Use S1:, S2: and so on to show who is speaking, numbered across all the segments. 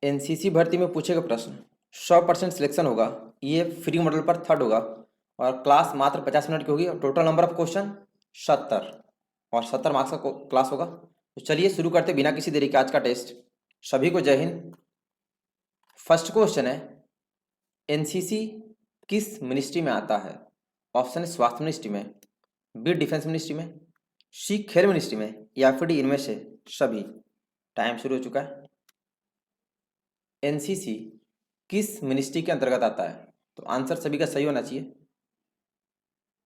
S1: NCC भर्ती में पूछेगा प्रश्न 100% सिलेक्शन होगा। ये फ्री मॉडल पर थर्ड होगा और क्लास मात्र 50 मिनट की होगी और टोटल नंबर ऑफ क्वेश्चन 70 और 70 मार्क्स का क्लास होगा। तो चलिए शुरू करते बिना किसी देरी के आज का टेस्ट। सभी को जय हिंद। फर्स्ट क्वेश्चन है, एनसीसी किस मिनिस्ट्री में आता है? ऑप्शन है स्वास्थ्य मिनिस्ट्री में, बी डिफेंस मिनिस्ट्री में, सी खेल मिनिस्ट्री में या फिर डी इनमें से सभी। टाइम शुरू हो चुका है। एनसीसी किस मिनिस्ट्री के अंतर्गत आता है? तो आंसर सभी का सही होना चाहिए।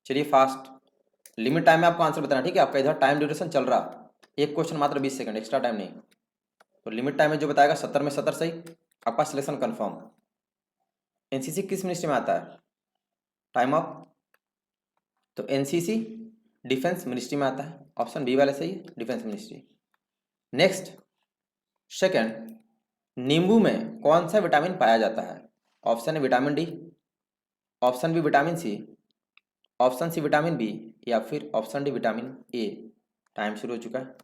S1: चलिए फास्ट, लिमिट टाइम में आपको आंसर बताना, ठीक है? आपका इधर टाइम ड्यूरेशन चल रहा, एक क्वेश्चन मात्र 20 सेकंड, एक्स्ट्रा टाइम नहीं। तो लिमिट टाइम में जो बताएगा 70 में 70 सही, आपका सिलेक्शन कंफर्म। एनसीसी किस मिनिस्ट्री में आता है? Time up. तो एनसीसी डिफेंस मिनिस्ट्री में आता है, ऑप्शन बी वाले सही है, डिफेंस मिनिस्ट्री। नेक्स्ट सेकंड, नींबू में कौन सा विटामिन पाया जाता है? ऑप्शन है vitamin D, option B vitamin C, option C vitamin B या फिर option D vitamin A. Time शुरू हो चुका है।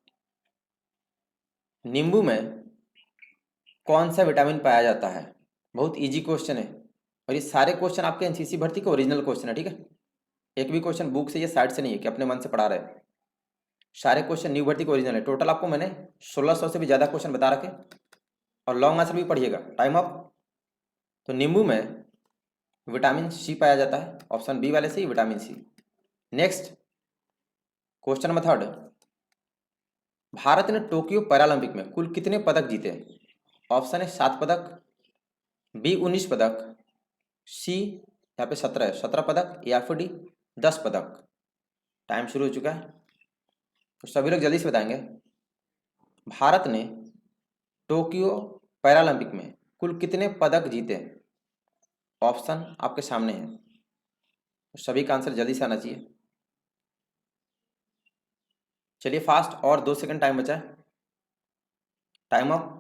S1: नींबू में कौन सा विटामिन पाया जाता है? बहुत इजी क्वेश्चन है और ये सारे क्वेश्चन आपके एनसीसी भर्ती के ओरिजिनल क्वेश्चन है, ठीक है? एक भी क्वेश्चन बुक से या साइड से नहीं है कि अपने मन से पढ़ा रहे। सारे क्वेश्चन न्यू भर्ती के ओरिजिनल है। टोटल आपको मैंने 1600 से भी ज़्यादा क्वेश्चन बता रखे और लॉन्ग आंसर भी पढ़िएगा। Time up. तो नींबू में विटामिन सी पाया जाता है, ऑप्शन बी वाले से ही vitamin C. Next question number third, Bharat ने टोक्यो पैरालंपिक में कुल कितने पदक जीते? ऑप्शन है 7 पदक, बी 19 पदक, सी यहाँ पे 17 पदक या फिर डी 10 पदक। टाइम शुरू हो चुका है। तो सभी लोग जल्दी से बताएंगे, भारत ने टोक्यो पैरालंपिक में कुल कितने पदक जीते? ऑप्शन आपके सामने है, तो सभी का आंसर जल्दी से आना चाहिए। चलिए फास्ट, और 2 सेकंड टाइम बचा है। Time up.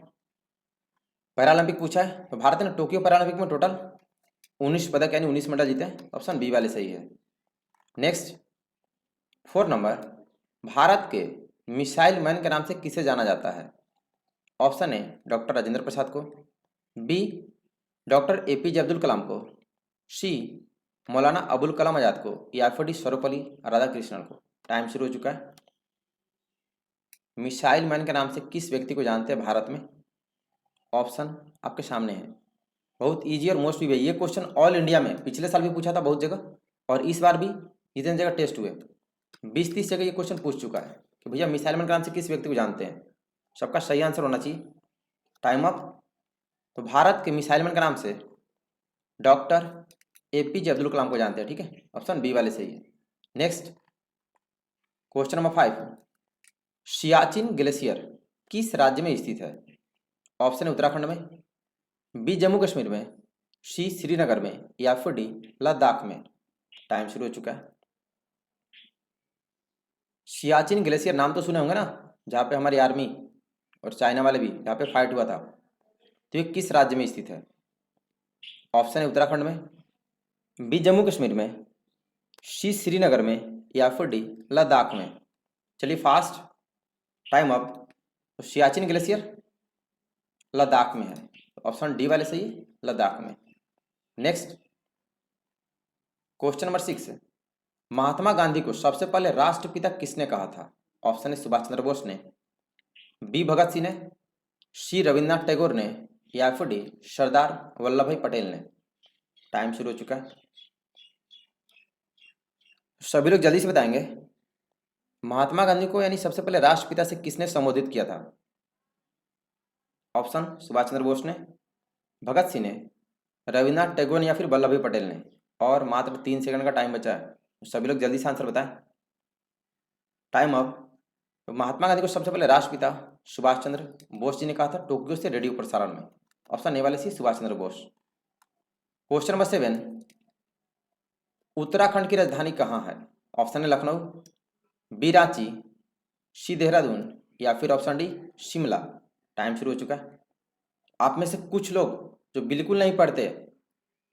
S1: पैरालंपिक पूछा है तो भारत ने टोक्यो पैरालंपिक में टोटल 19 पदक यानी 19 मेडल जीते हैं, ऑप्शन बी वाले सही है। नेक्स्ट 4 नंबर, भारत के मिसाइल मैन के नाम से किसे जाना जाता है? ऑप्शन ए डॉक्टर राजेंद्र प्रसाद को, B doctor APJ Abdul Kalam को, सी मौलाना अबुल कलाम आजाद को या फिर डी सर्वपल्ली राधाकृष्णन को। टाइम शुरू हो चुका है। मिसाइल मैन के नाम से किस व्यक्ति को जानते हैं भारत में? ऑप्शन आपके सामने है। बहुत इजी और मोस्ट भी है ये क्वेश्चन। ऑल इंडिया में पिछले साल भी पूछा था बहुत जगह और इस बार भी जितने जगह टेस्ट हुए 20-30 जगह ये क्वेश्चन पूछ चुका है कि भैया मिसाइल मैन के नाम से किस व्यक्ति को जानते हैं। सबका सही आंसर होना चाहिए। Time up. तो भारत के मिसाइल मैन का नाम से डॉक्टर एपीजे अब्दुल कलाम को जानते हैं, ठीक है? ऑप्शन बी वाले सही है। Next question number 5, Siachen glacier किस राज्य में स्थित है? ऑप्शन है उत्तराखंड में, बी जम्मू कश्मीर में, सी श्रीनगर में या फिर डी लद्दाख में। टाइम शुरू हो चुका है। सियाचिन ग्लेशियर नाम तो सुने होंगे ना, जहाँ पे हमारी आर्मी और चाइना वाले भी जहाँ पे फाइट हुआ था। तो ये किस राज्य में स्थित है? ऑप्शन है उत्तराखंड में, बी जम्मू कश्मीर में, सी श्रीनगर में या फिर डी लद्दाख में। चलिए फास्ट, टाइम अप। तो सियाचिन ग्लेशियर लद्दाख में है, ऑप्शन डी वाले सही है, लद्दाख में। Next question number 6, Mahatma Gandhi को सबसे पहले राष्ट्रपिता किसने कहा था? ऑप्शन है सुभाष चंद्र बोस ने, बी भगत सिंह ने, सी रविन्द्रनाथ टैगोर ने या फिर डी सरदार वल्लभ भाई पटेल ने। टाइम शुरू हो चुका है। सभी लोग जल्दी से बताएंगे, महात्मा गांधी को यानी सबसे पहले राष्ट्रपिता से किसने संबोधित किया था? ऑप्शन सुभाष चंद्र बोस ने, भगत सिंह ने, रविन्द्रनाथ टैगोर ने या फिर वल्लभ भाई पटेल ने। और मात्र 3 सेकंड का टाइम बचा है, सभी लोग जल्दी से आंसर बताएं। Time up. तो महात्मा गांधी को सबसे पहले राष्ट्रपिता सुभाष चंद्र बोस जी ने कहा था टोक्यो से रेडियो प्रसारण में, ऑप्शन ए वाले सी सुभाष चंद्र बोस। क्वेश्चन नंबर 7, उत्तराखंड की राजधानी कहाँ है? ऑप्शन है लखनऊ, बी रांची, सी देहरादून या फिर ऑप्शन डी शिमला। टाइम शुरू हो चुका है। आप में से कुछ लोग जो बिल्कुल नहीं पढ़ते,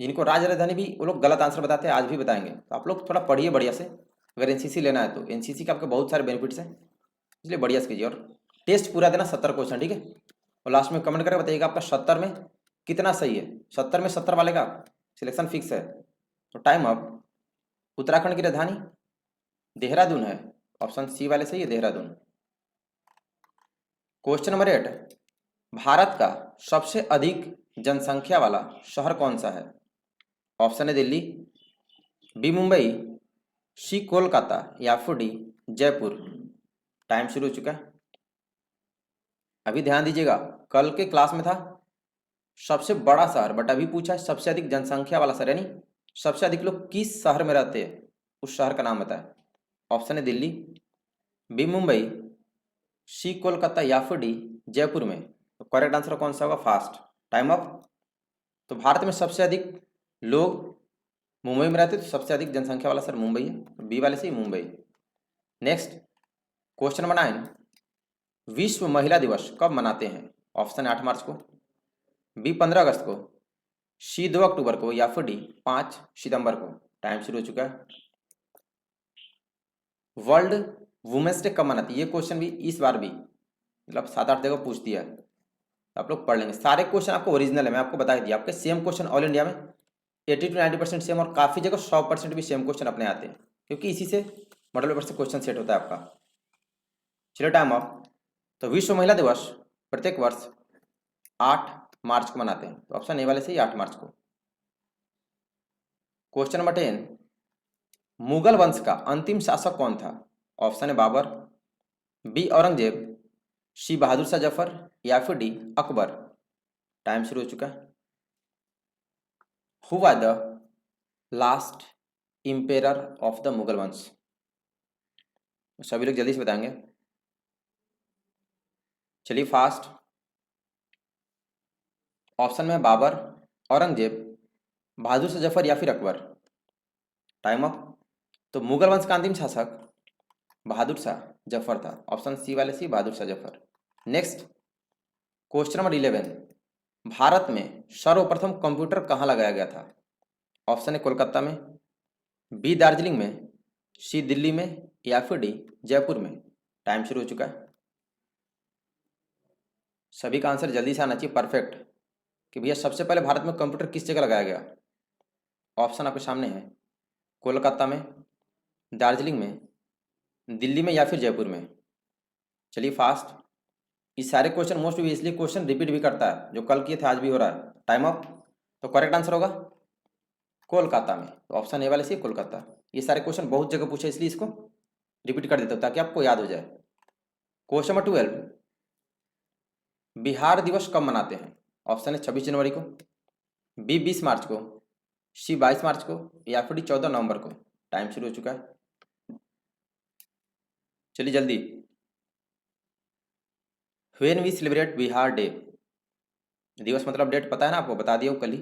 S1: जिनको राज राजधानी भी वो लोग गलत आंसर बताते हैं, आज भी बताएंगे। तो आप लोग थोड़ा पढ़िए बढ़िया से। अगर एनसीसी लेना है तो एनसीसी के आपके बहुत सारे बेनिफिट्स हैं, इसलिए बढ़िया से कीजिए और टेस्ट पूरा देना 70 क्वेश्चन, ठीक है? और लास्ट में कमेंट करके बताइएगा आपका 70 में कितना सही है। 70 में 70 वाले का सिलेक्शन फिक्स है। तो टाइम अप। उत्तराखंड की राजधानी देहरादून है, ऑप्शन सी वाले सही है, देहरादून। क्वेश्चन नंबर 8, भारत का सबसे अधिक जनसंख्या वाला शहर कौन सा है? ऑप्शन है दिल्ली, बी मुंबई, सी कोलकाता या फिर डी जयपुर। टाइम शुरू हो चुका है। अभी ध्यान दीजिएगा, कल के क्लास में था सबसे बड़ा शहर, बट अभी पूछा है सबसे अधिक जनसंख्या वाला शहर, यानी सबसे अधिक लोग किस शहर में रहते हैं, उस शहर का नाम बताएं। ऑप्शन है दिल्ली, बी मुंबई, सी कोलकाता या फिर डी जयपुर में। तो करेक्ट आंसर कौन सा होगा? फास्ट। Time up. तो भारत में सबसे अधिक लोग मुंबई में रहते, तो सबसे अधिक जनसंख्या वाला शहर मुंबई है, बी वाले से ही मुंबई। नेक्स्ट क्वेश्चन नंबर 9, विश्व महिला दिवस कब मनाते हैं? ऑप्शन है 8 मार्च को, बी 15 अगस्त को, सी 2 अक्टूबर को या फिर डी 5 सितंबर को। टाइम शुरू हो चुका है। वर्ल्ड वुमेन्स डे कब मनाती है? ये क्वेश्चन भी इस बार भी मतलब 7-8 जगह पूछ दिया है, आप लोग पढ़ लेंगे। सारे क्वेश्चन आपको ओरिजिनल है, मैं आपको बता दिया। आपके सेम क्वेश्चन ऑल इंडिया में 80 to 90% सेम, और काफ़ी जगह 100% भी सेम क्वेश्चन अपने आते हैं, क्योंकि इसी से मॉडल पेपर से क्वेश्चन सेट होता है आपका। चलिए टाइम ऑफ। तो विश्व महिला दिवस प्रत्येक वर्ष 8 मार्च को मनाते हैं, तो ऑप्शन ए वाले से ही 8 मार्च को। क्वेश्चन नंबर 10, मुगल वंश का अंतिम शासक कौन था? ऑप्शन है बाबर, बी औरंगजेब, सी बहादुर शाह जफर या फिर डी अकबर। टाइम शुरू हो चुका है। Who was the last emperor of the Mughal वंश? सभी लोग जल्दी से बताएंगे। चलिए फास्ट। ऑप्शन में बाबर, औरंगजेब, बहादुर शाह जफर या फिर अकबर। Time up. तो मुगल वंश का अंतिम शासक बहादुर शाह जफर था, ऑप्शन सी वाले C Bahadur Shah Zafar. Next question number 11, भारत में सर्वप्रथम कंप्यूटर कहाँ लगाया गया था? ऑप्शन है कोलकाता में, बी दार्जिलिंग में, सी दिल्ली में या फिर डी जयपुर में। टाइम शुरू हो चुका है। सभी का आंसर जल्दी से आना चाहिए परफेक्ट, कि भैया सबसे पहले भारत में कंप्यूटर किस जगह लगाया गया। ऑप्शन आपके सामने है, कोलकाता में, दार्जिलिंग में, दिल्ली में या फिर जयपुर में। चलिए फास्ट। ये सारे क्वेश्चन मोस्ट इसलिए क्वेश्चन रिपीट भी करता है, जो कल किए थे आज भी हो रहा है। Time up. तो करेक्ट आंसर होगा कोलकाता में, तो ऑप्शन ए वाले से कोलकाता। ये सारे क्वेश्चन बहुत जगह पूछे, इसलिए इसको रिपीट कर देता हूँ ताकि आपको याद हो जाए। क्वेश्चन नंबर 12, बिहार दिवस कब मनाते हैं? ऑप्शन है 26 जनवरी को, बी 20 मार्च को, सी 22 मार्च को या फिर डी 14 नवंबर को। टाइम शुरू हो चुका है। चलिए जल्दी। When we celebrate Bihar day, दिवस मतलब डेट पता है ना आपको, बता दिया कल ही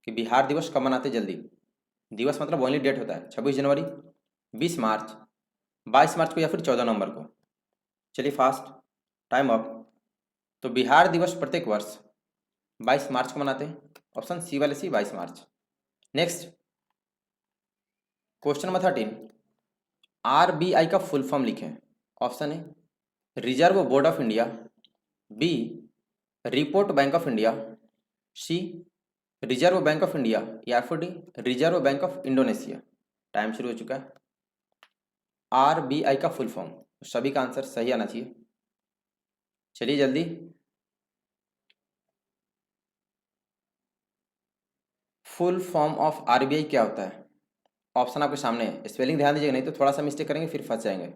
S1: कि बिहार दिवस कब मनाते। जल्दी। दिवस मतलब ओनली डेट होता है, 26 जनवरी, 20 मार्च, 22 मार्च को या फिर 14 नवंबर को। चलिए फास्ट। Time up. तो बिहार दिवस प्रत्येक वर्ष 22 मार्च को मनाते हैं, ऑप्शन सी वाले C 22 March. Next question number 13, RBI का फुल फॉर्म लिखें। ऑप्शन है reserve board of India, B report bank of India, C reserve bank of India या फिर D reserve bank of Indonesia. Time शुरू हो चुका है। आरबीआई का फुल फॉर्म, सभी का आंसर सही आना चाहिए। चलिए जल्दी। फुल फॉर्म ऑफ आरबीआई क्या होता है? ऑप्शन आपके सामने है, स्पेलिंग ध्यान दीजिएगा, नहीं तो थोड़ा सा मिस्टेक करेंगे फिर फंस जाएंगे।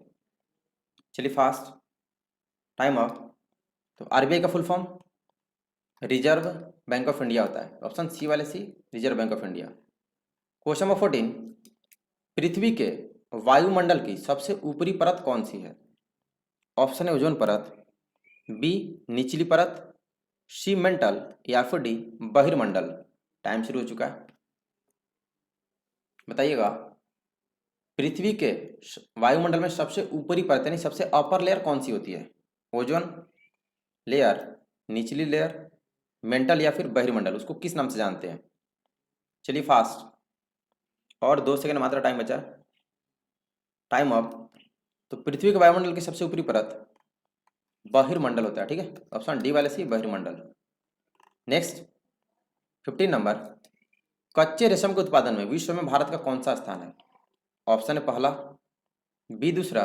S1: चलिए फास्ट। Time up. तो आरबीआई का full form reserve bank of India होता है, ऑप्शन सी वाले C reserve bank of India. Question number 14, पृथ्वी के वायुमंडल की सबसे ऊपरी परत कौन सी है? ऑप्शन है ओजोन परत, बी निचली परत, सी मेंटल या फिर डी बहिर्मंडल। टाइम शुरू हो चुका है। बताइएगा, पृथ्वी के वायुमंडल में सबसे ऊपरी परत यानी सबसे अपर लेयर कौन सी होती है? ओजोन लेयर, निचली लेयर, मेंटल या फिर बहिर्मंडल, उसको किस नाम से जानते हैं? चलिए फास्ट। और 2 सेकंड मात्र टाइम बचा। Time up. तो पृथ्वी के वायुमंडल की सबसे ऊपरी परत बहिर्मंडल होता है, ठीक है। ऑप्शन डी वाले सी बहिर्मंडल। नेक्स्ट 15 नंबर, कच्चे रेशम के उत्पादन में विश्व में भारत का कौन सा स्थान है? ऑप्शन है पहला, बी दूसरा,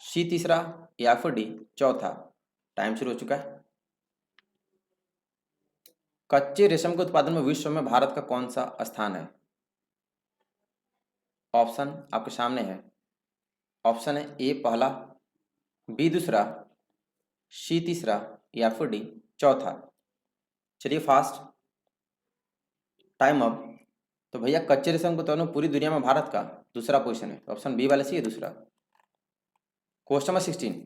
S1: सी तीसरा, या फिर डी चौथा। टाइम शुरू हो चुका है। कच्चे रेशम के उत्पादन में विश्व में भारत का कौन सा स्थान है? ऑप्शन आपके सामने है। ऑप्शन है ए पहला, बी दूसरा, सी तीसरा, या फिर डी चौथा। चलिए फास्ट, टाइम अप। तो भैया कच्चे रेशम के उत्पादन में पूरी दुनिया में भारत का दूसरा पोजीशन है। ऑप्शन बी वाले सी है दूसरा। क्वेश्चन नंबर 16,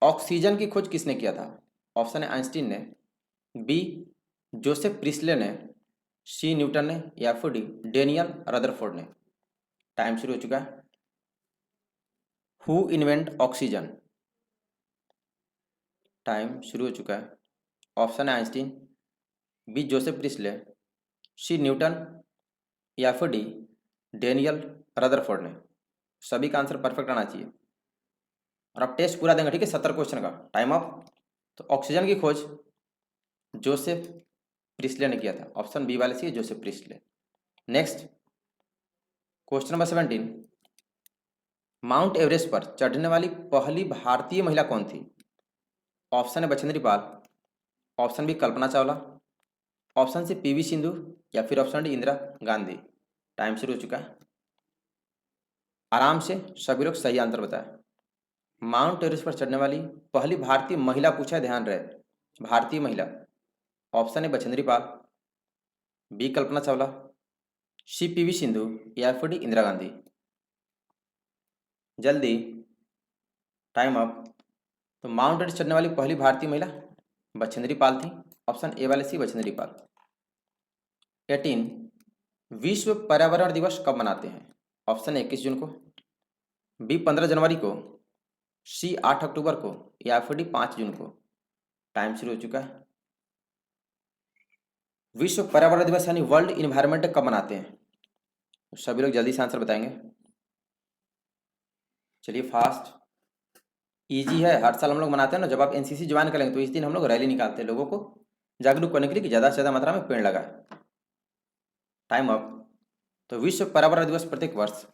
S1: ऑक्सीजन की खोज किसने किया था? ऑप्शन है आइंस्टीन ने, बी जोसेफ प्रिस्ले ने, सी न्यूटन ने, या फिर डी डेनियल रदरफोर्ड ने। टाइम शुरू हो चुका है। Who invent oxygen? टाइम शुरू हो चुका है। ऑप्शन है आइंस्टीन, बी जोसेफ प्रिस्ले, सी न्यूटन, या फिर डी डेनियल रदरफोर्ड ने। सभी का आंसर परफेक्ट आना चाहिए और आप टेस्ट पूरा देंगे, ठीक है, 70 क्वेश्चन का। Time up. तो ऑक्सीजन की खोज जोसेफ प्रिस्ले ने किया था। ऑप्शन बी वाले C Joseph Priestley. Next question number 17, mount Everest पर चढ़ने वाली पहली भारतीय महिला कौन थी? ऑप्शन है Bachendri Pal, option B Kalpana Chawla, option C PV Sindhu, या फिर option D Indira Gandhi. Time शुरू हो चुका है। आराम से सभी लोग सही आंसर बताएं। माउंट एवरेस्ट पर चढ़ने वाली पहली भारतीय महिला पूछा है, ध्यान रहे, भारतीय महिला। ऑप्शन है बछेंद्री पाल, बी कल्पना चावला, सी पीवी सिंधु, या फिर डी इंदिरा गांधी। जल्दी, टाइम अप। तो माउंट एवरेस्ट चढ़ने वाली पहली भारतीय महिला बछेंद्री पाल थी। ऑप्शन ए वाले सी बछेंद्री पाल। 18, विश्व पर्यावरण दिवस कब मनाते हैं? ऑप्शन ए 21 जून को, बी 15 जनवरी को, सी 8 अक्टूबर को, या फिर डी 5 जून को। टाइम शुरू हो चुका है। विश्व पर्यावरण दिवस यानी वर्ल्ड इन्वायरमेंट डे कब मनाते हैं? सभी लोग जल्दी से आंसर बताएंगे। चलिए फास्ट, इजी है। हर साल हम लोग मनाते हैं ना, जब आप एनसीसी ज्वाइन करेंगे तो इस दिन हम लोग रैली निकालते हैं लोगों को जागरूक करने के लिए कि ज़्यादा से ज़्यादा मात्रा में पेड़ लगाए। Time up. तो विश्व पर्यावरण दिवस प्रत्येक वर्ष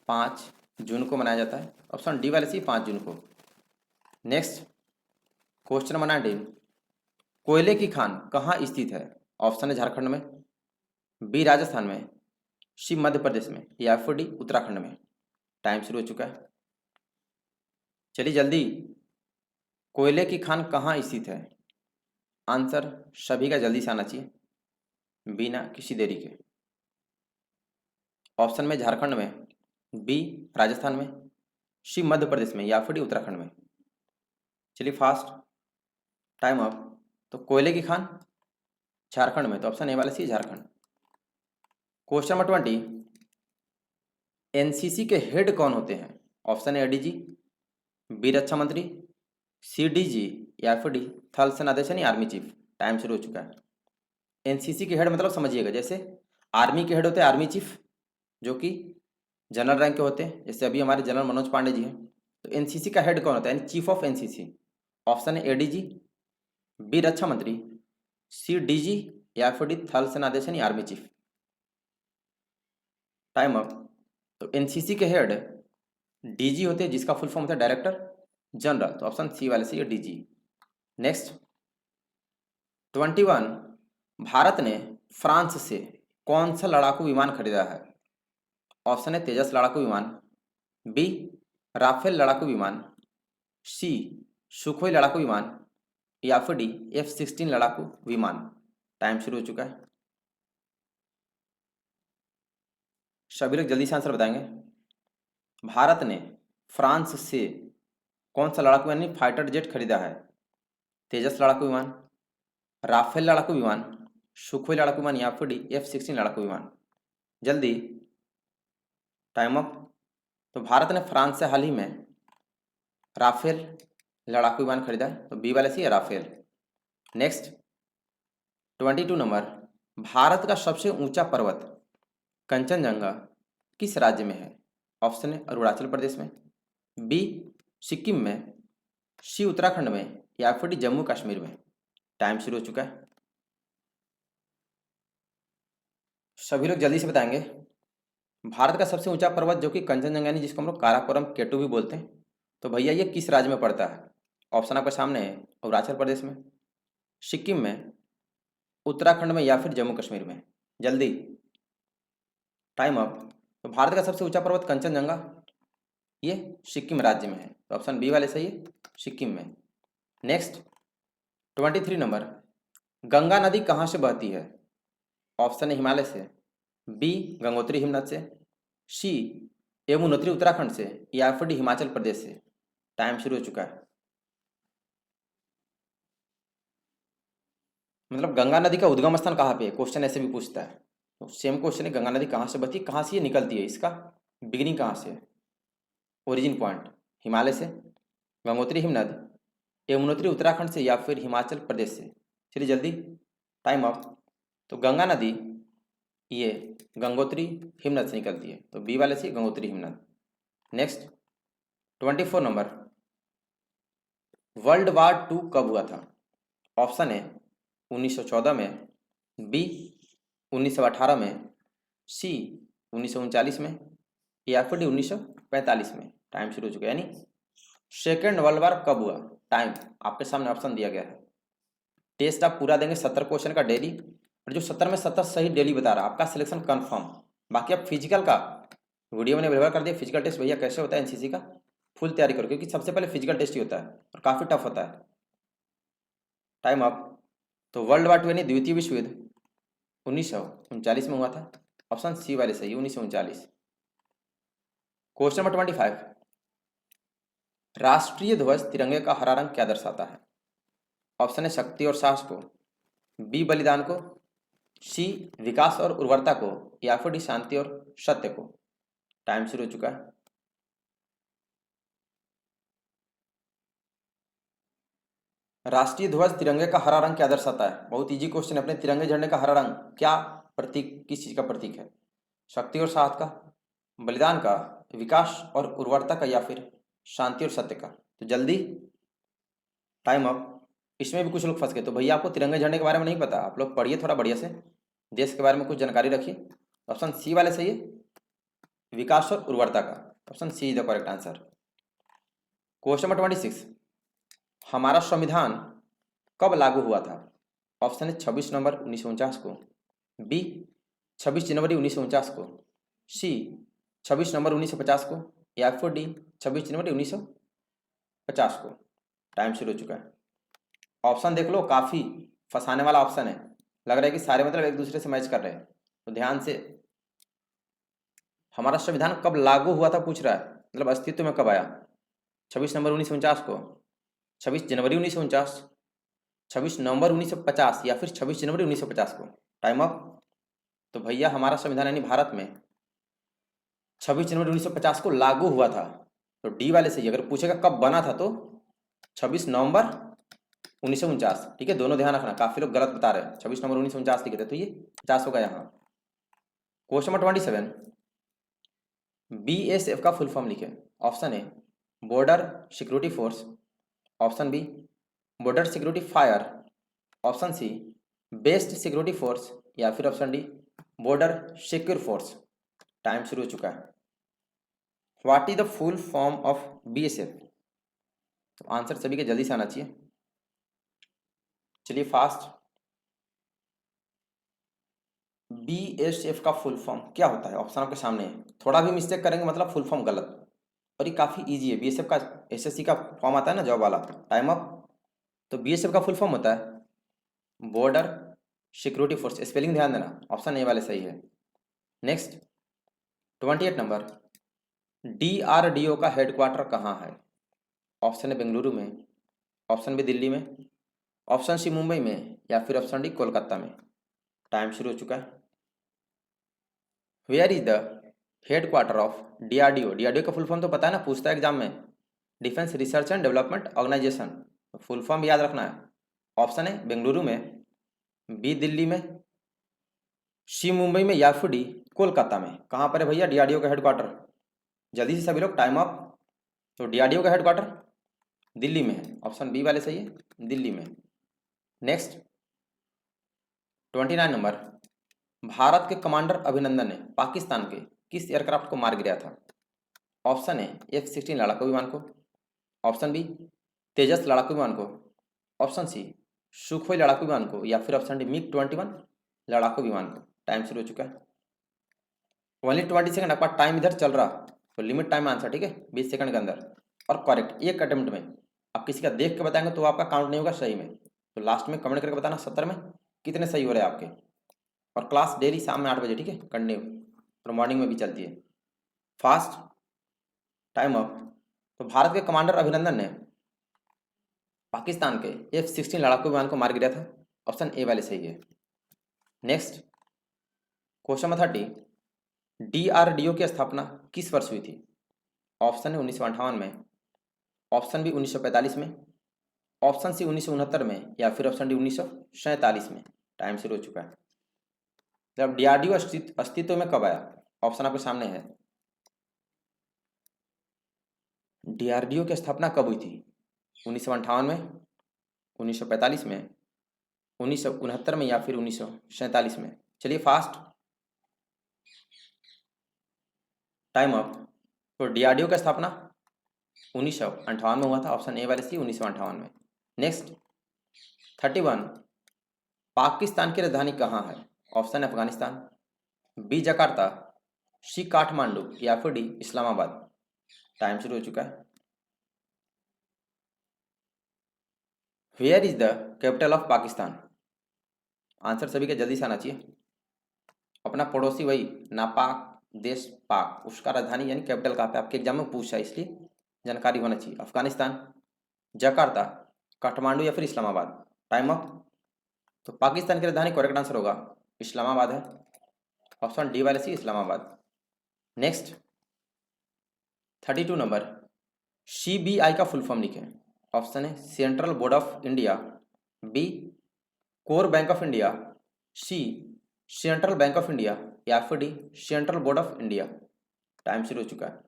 S1: 5 जून को मनाया जाता है। ऑप्शन डी वाले सी 5 जून को। नेक्स्ट क्वेश्चन नंबर 19, कोयले की खान कहाँ स्थित है? ऑप्शन है झारखंड में, बी राजस्थान में, सी मध्य प्रदेश में, या फिर डी उत्तराखंड में। टाइम शुरू हो चुका है। चलिए जल्दी, कोयले की खान कहाँ स्थित है? आंसर सभी का जल्दी से आना चाहिए बिना किसी देरी के। ऑप्शन में झारखंड में, बी राजस्थान में, सी मध्य प्रदेश में, या फिर डी उत्तराखंड में। चलिए फास्ट, टाइम अप। तो कोयले की खान झारखंड में, तो ऑप्शन ए वाला सी झारखंड। क्वेश्चन नंबर 20, एनसीसी के हेड कौन होते हैं? ऑप्शन ए एडीजी, बी रक्षा मंत्री, सी डीजी, या फिर डी थल सेनाध्यक्ष यानी आर्मी चीफ। टाइम शुरू हो चुका है। एनसीसी के हेड मतलब समझिएगा, जैसे आर्मी के हेड होते हैं आर्मी चीफ, जो कि जनरल रैंक के होते हैं, जैसे अभी हमारे जनरल मनोज पांडे जी हैं। तो एनसीसी का हेड कौन होता है यानी चीफ ऑफ एनसीसी? ऑप्शन है एडीजी, बी रक्षा मंत्री, सी डीजी, या फिर डी थल सेनाध्यक्ष यानी आर्मी चीफ। Time up. तो एनसीसी के हेड डीजी होते हैं, जिसका फुल फॉर्म होता है डायरेक्टर जनरल। तो ऑप्शन सी वाले से डीजी। नेक्स्ट 21, भारत ने फ्रांस से कौन सा लड़ाकू विमान खरीदा है? ऑप्शन है तेजस लड़ाकू विमान, बी राफेल लड़ाकू विमान, सी सुखोई लड़ाकू विमान, या फिर डी F-16 लड़ाकू विमान। टाइम शुरू हो चुका है। सभी लोग जल्दी से आंसर बताएंगे। भारत ने फ्रांस से कौन सा लड़ाकू यानी फाइटर जेट खरीदा है? तेजस लड़ाकू विमान, राफेल लड़ाकू विमान, सुखोई लड़ाकू विमान, या फिर डी F-16 लड़ाकू विमान। जल्दी, टाइम अप। तो भारत ने फ्रांस से हाल ही में राफेल लड़ाकू विमान खरीदा है, तो बी वाले सी है राफेल। नेक्स्ट 22 नंबर, भारत का सबसे ऊंचा पर्वत कंचनजंगा किस राज्य में है? ऑप्शन है अरुणाचल प्रदेश में, बी सिक्किम में, सी उत्तराखंड में या फिर डी जम्मू कश्मीर में? टाइम शुरू हो चुका है। सभी लोग जल्दी से बताएंगे। भारत का सबसे ऊंचा पर्वत जो कि कंचनजंगा यानी जिसको हम लोग काराकोरम केटू भी बोलते हैं, तो भैया ये किस राज्य में पड़ता है? ऑप्शन आपके सामने है। अरुणाचल प्रदेश में, सिक्किम में, उत्तराखंड में या फिर जम्मू कश्मीर में? जल्दी, टाइम अप। तो भारत का सबसे ऊंचा पर्वत कंचनजंगा ये सिक्किम राज्य में है, तो ऑप्शन बी वाले सही है, सिक्किम में। नेक्स्ट 23 नंबर, गंगा नदी कहाँ से बहती है? ऑप्शन है हिमालय से, बी गंगोत्री हिमनद से, सी यमुनोत्री उत्तराखंड से, या फिर डी हिमाचल प्रदेश से? टाइम शुरू हो चुका है। मतलब गंगा नदी का उद्गम स्थान कहाँ पे है, क्वेश्चन ऐसे भी पूछता है। तो सेम क्वेश्चन है, गंगा नदी कहाँ से बहती है, कहाँ से ये निकलती है, इसका बिगिनिंग कहाँ से है, ओरिजिन पॉइंट? हिमालय से, गंगोत्री हिमनद, यमुनोत्री उत्तराखंड से, या फिर हिमाचल प्रदेश से? चलिए जल्दी, टाइम अप। तो गंगा नदी ये गंगोत्री हिमनद से निकलती है, तो बी वाले से गंगोत्री हिमनद। Next 24 number, world war two कब हुआ था? ऑप्शन है 1914 में, बी 1918 में, सी 1939 में, या फिर डी 1945 में? टाइम शुरू हो चुका है। यानी सेकेंड वर्ल्ड वार कब हुआ, टाइम आपके सामने ऑप्शन दिया गया है। टेस्ट आप पूरा देंगे 70 क्वेश्चन का डेली, और जो 70 में 70 सही डेली बता रहा, आपका सिलेक्शन कंफर्म। बाकी आप फिजिकल का वीडियो मैंने अवेलेबल कर दिया, फिजिकल टेस्ट भैया कैसे होता है एनसीसी का, फुल तैयारी करो, क्योंकि सबसे पहले फिजिकल टेस्ट ही होता है और काफ़ी टफ होता है। Time up. तो वर्ल्ड वार टू यानी द्वितीय विश्व युद्ध 1939 में हुआ था, ऑप्शन सी वाले सही, 1939। क्वेश्चन नंबर 25, राष्ट्रीय ध्वज तिरंगे का हरा रंग क्या दर्शाता है? ऑप्शन है शक्ति और साहस को, बी बलिदान को, सी विकास और उर्वरता को, या फिर डी शांति और सत्य को? टाइम शुरू हो चुका है। राष्ट्रीय ध्वज तिरंगे का हरा रंग क्या दर्शाता है? बहुत इजी क्वेश्चन है। अपने तिरंगे झंडे का हरा रंग क्या प्रतीक, किस चीज का प्रतीक है? शक्ति और साहस का, बलिदान का, विकास और उर्वरता का, या फिर शांति और सत्य का? तो जल्दी, टाइम अप। इसमें भी कुछ लोग फंस गए, तो भैया आपको तिरंगे झंडे के बारे में नहीं पता, आप लोग पढ़िए थोड़ा बढ़िया से, देश के बारे में कुछ जानकारी रखिए। ऑप्शन सी वाले सही है, विकास और उर्वरता का। Option C is the correct answer. Question number 26, हमारा संविधान कब लागू हुआ था? ऑप्शन है 26 नवंबर 1949 को, बी 26 जनवरी 1949 को, सी 26 नवंबर 1950 को, या फिर डी 26 जनवरी 1950 को? टाइम शुरू हो चुका है। ऑप्शन देख लो, काफ़ी फंसाने वाला ऑप्शन है, लग रहा है कि सारे मतलब एक दूसरे से मैच कर रहे हैं, तो ध्यान से। हमारा संविधान कब लागू हुआ था पूछ रहा है, मतलब अस्तित्व में कब आया? 26 नवंबर 1949 को, 26 जनवरी 1949, 26 नवंबर 1950, या फिर 26 जनवरी 1950 को? Time up. तो भैया हमारा संविधान यानी भारत में 26 जनवरी 1950 को लागू हुआ था, तो डी वाले सही। अगर पूछेगा कब बना था तो 26 नवंबर 1949, ठीक है, दोनों ध्यान रखना, काफी लोग गलत बता रहे हैं, 26 नवंबर 1949 लिखे थे, तो ये 50 होगा यहाँ। क्वेश्चन नंबर 27, बीएसएफ का फुल फॉर्म लिखे। Option A border security force, option B border security fire, option C based security force, या फिर option D border secure force? Time शुरू हो चुका है। What is the full form of BSF? तो answer सभी के जल्दी से आना चाहिए, चलिए फास्ट। बीएसएफ का फुल फॉर्म क्या होता है? ऑप्शन आपके सामने है, थोड़ा भी मिस्टेक करेंगे मतलब फुल फॉर्म गलत, और ये काफ़ी इजी है। बीएसएफ का एसएससी का फॉर्म आता है ना जॉब वाला, टाइम अप। तो बीएसएफ का फुल फॉर्म होता है बॉर्डर सिक्योरिटी फोर्स, स्पेलिंग ध्यान देना, ऑप्शन ए वाले सही है। नेक्स्ट 28 नंबर, डीआरडीओ का हेडक्वार्टर कहाँ है? ऑप्शन है बेंगलुरु में, ऑप्शन बी दिल्ली में, ऑप्शन सी मुंबई में, या फिर ऑप्शन डी कोलकाता में? टाइम शुरू हो चुका है। Where is the headquarter of DRDO? DRDO का फुल फॉर्म तो पता है ना, पूछता है एग्जाम में, defence research and development organisation, full form याद रखना है। ऑप्शन है बेंगलुरु में, बी दिल्ली में, सी मुंबई में, या फिर डी कोलकाता में? कहाँ पर है भैया डीआरडीओ का हेडक्वार्टर? जल्दी से सभी लोग, टाइम अप। तो डीआरडीओ का हेडक्वार्टर दिल्ली में है, ऑप्शन बी वाले सही है, दिल्ली में। नेक्स्ट 29 नंबर, भारत के कमांडर अभिनंदन ने पाकिस्तान के किस एयरक्राफ्ट को मार गिराया था? ऑप्शन ए F-16 लड़ाकू विमान को, ऑप्शन बी तेजस लड़ाकू विमान को, ऑप्शन सी सुखोई लड़ाकू विमान को, या फिर ऑप्शन डी MiG-21 लड़ाकू विमान को। टाइम शुरू हो चुका है। ओनली 20 सेकंड आपका टाइम इधर चल रहा, तो लिमिट टाइम आंसर, ठीक है, 20 सेकंड के अंदर। और करेक्ट एक अटेम्प्ट में। आप किसी का देख के बताएंगे तो आपका काउंट नहीं होगा सही में, तो लास्ट में कमेंट करके बताना 70 में कितने सही हो रहे हैं आपके। और क्लास डेली शाम में 8 बजे, ठीक है, कंटिन्यू, और मॉर्निंग में भी चलती है। Fast time up. तो भारत के कमांडर अभिनंदन ने पाकिस्तान के F-16 लड़ाकू विमान को मार गिराया था, ऑप्शन ए वाले सही है। नेक्स्ट क्वेश्चन नंबर 30, DRDO की स्थापना किस वर्ष हुई थी? ऑप्शन है 1958 में, ऑप्शन बी 1945 में, ऑप्शन सी 1969 में, या फिर ऑप्शन डी 1947 में। टाइम शुरू हो चुका है। जब DRDO अस्तित्व में कब आया? ऑप्शन आपके सामने है। DRDO की स्थापना कब हुई थी? 1958 में, 1945 में, 1969 में, या फिर 1947 में। चलिए फास्ट टाइम अप। तो DRDO की स्थापना 1958 में हुआ था, ऑप्शन ए वाले सी 1958 में। नेक्स्ट 31, पाकिस्तान की राजधानी कहाँ है? Option Afghanistan, B Jakarta, C Kathmandu, या फिर डी इस्लामाबाद। टाइम शुरू हो चुका है। Where is the capital of Pakistan? Answer सभी का जल्दी से आना चाहिए। अपना पड़ोसी वही नापाक देश पाक, उसका राजधानी यानी कैपिटल कहाँ पे? आपके एग्जाम में पूछा है, इसलिए जानकारी होना चाहिए। अफगानिस्तान, जकार्ता, काठमांडू, या फिर इस्लामाबाद। Time up. तो पाकिस्तान की राजधानी करेक्ट आंसर होगा इस्लामाबाद है, ऑप्शन डी वाले C Islamabad. Next 32 number, CBI का फुल फॉर्म लिखें। ऑप्शन है central board of India, B core bank of India, C central bank of India, या फिर D central board of India. Time शुरू हो चुका है।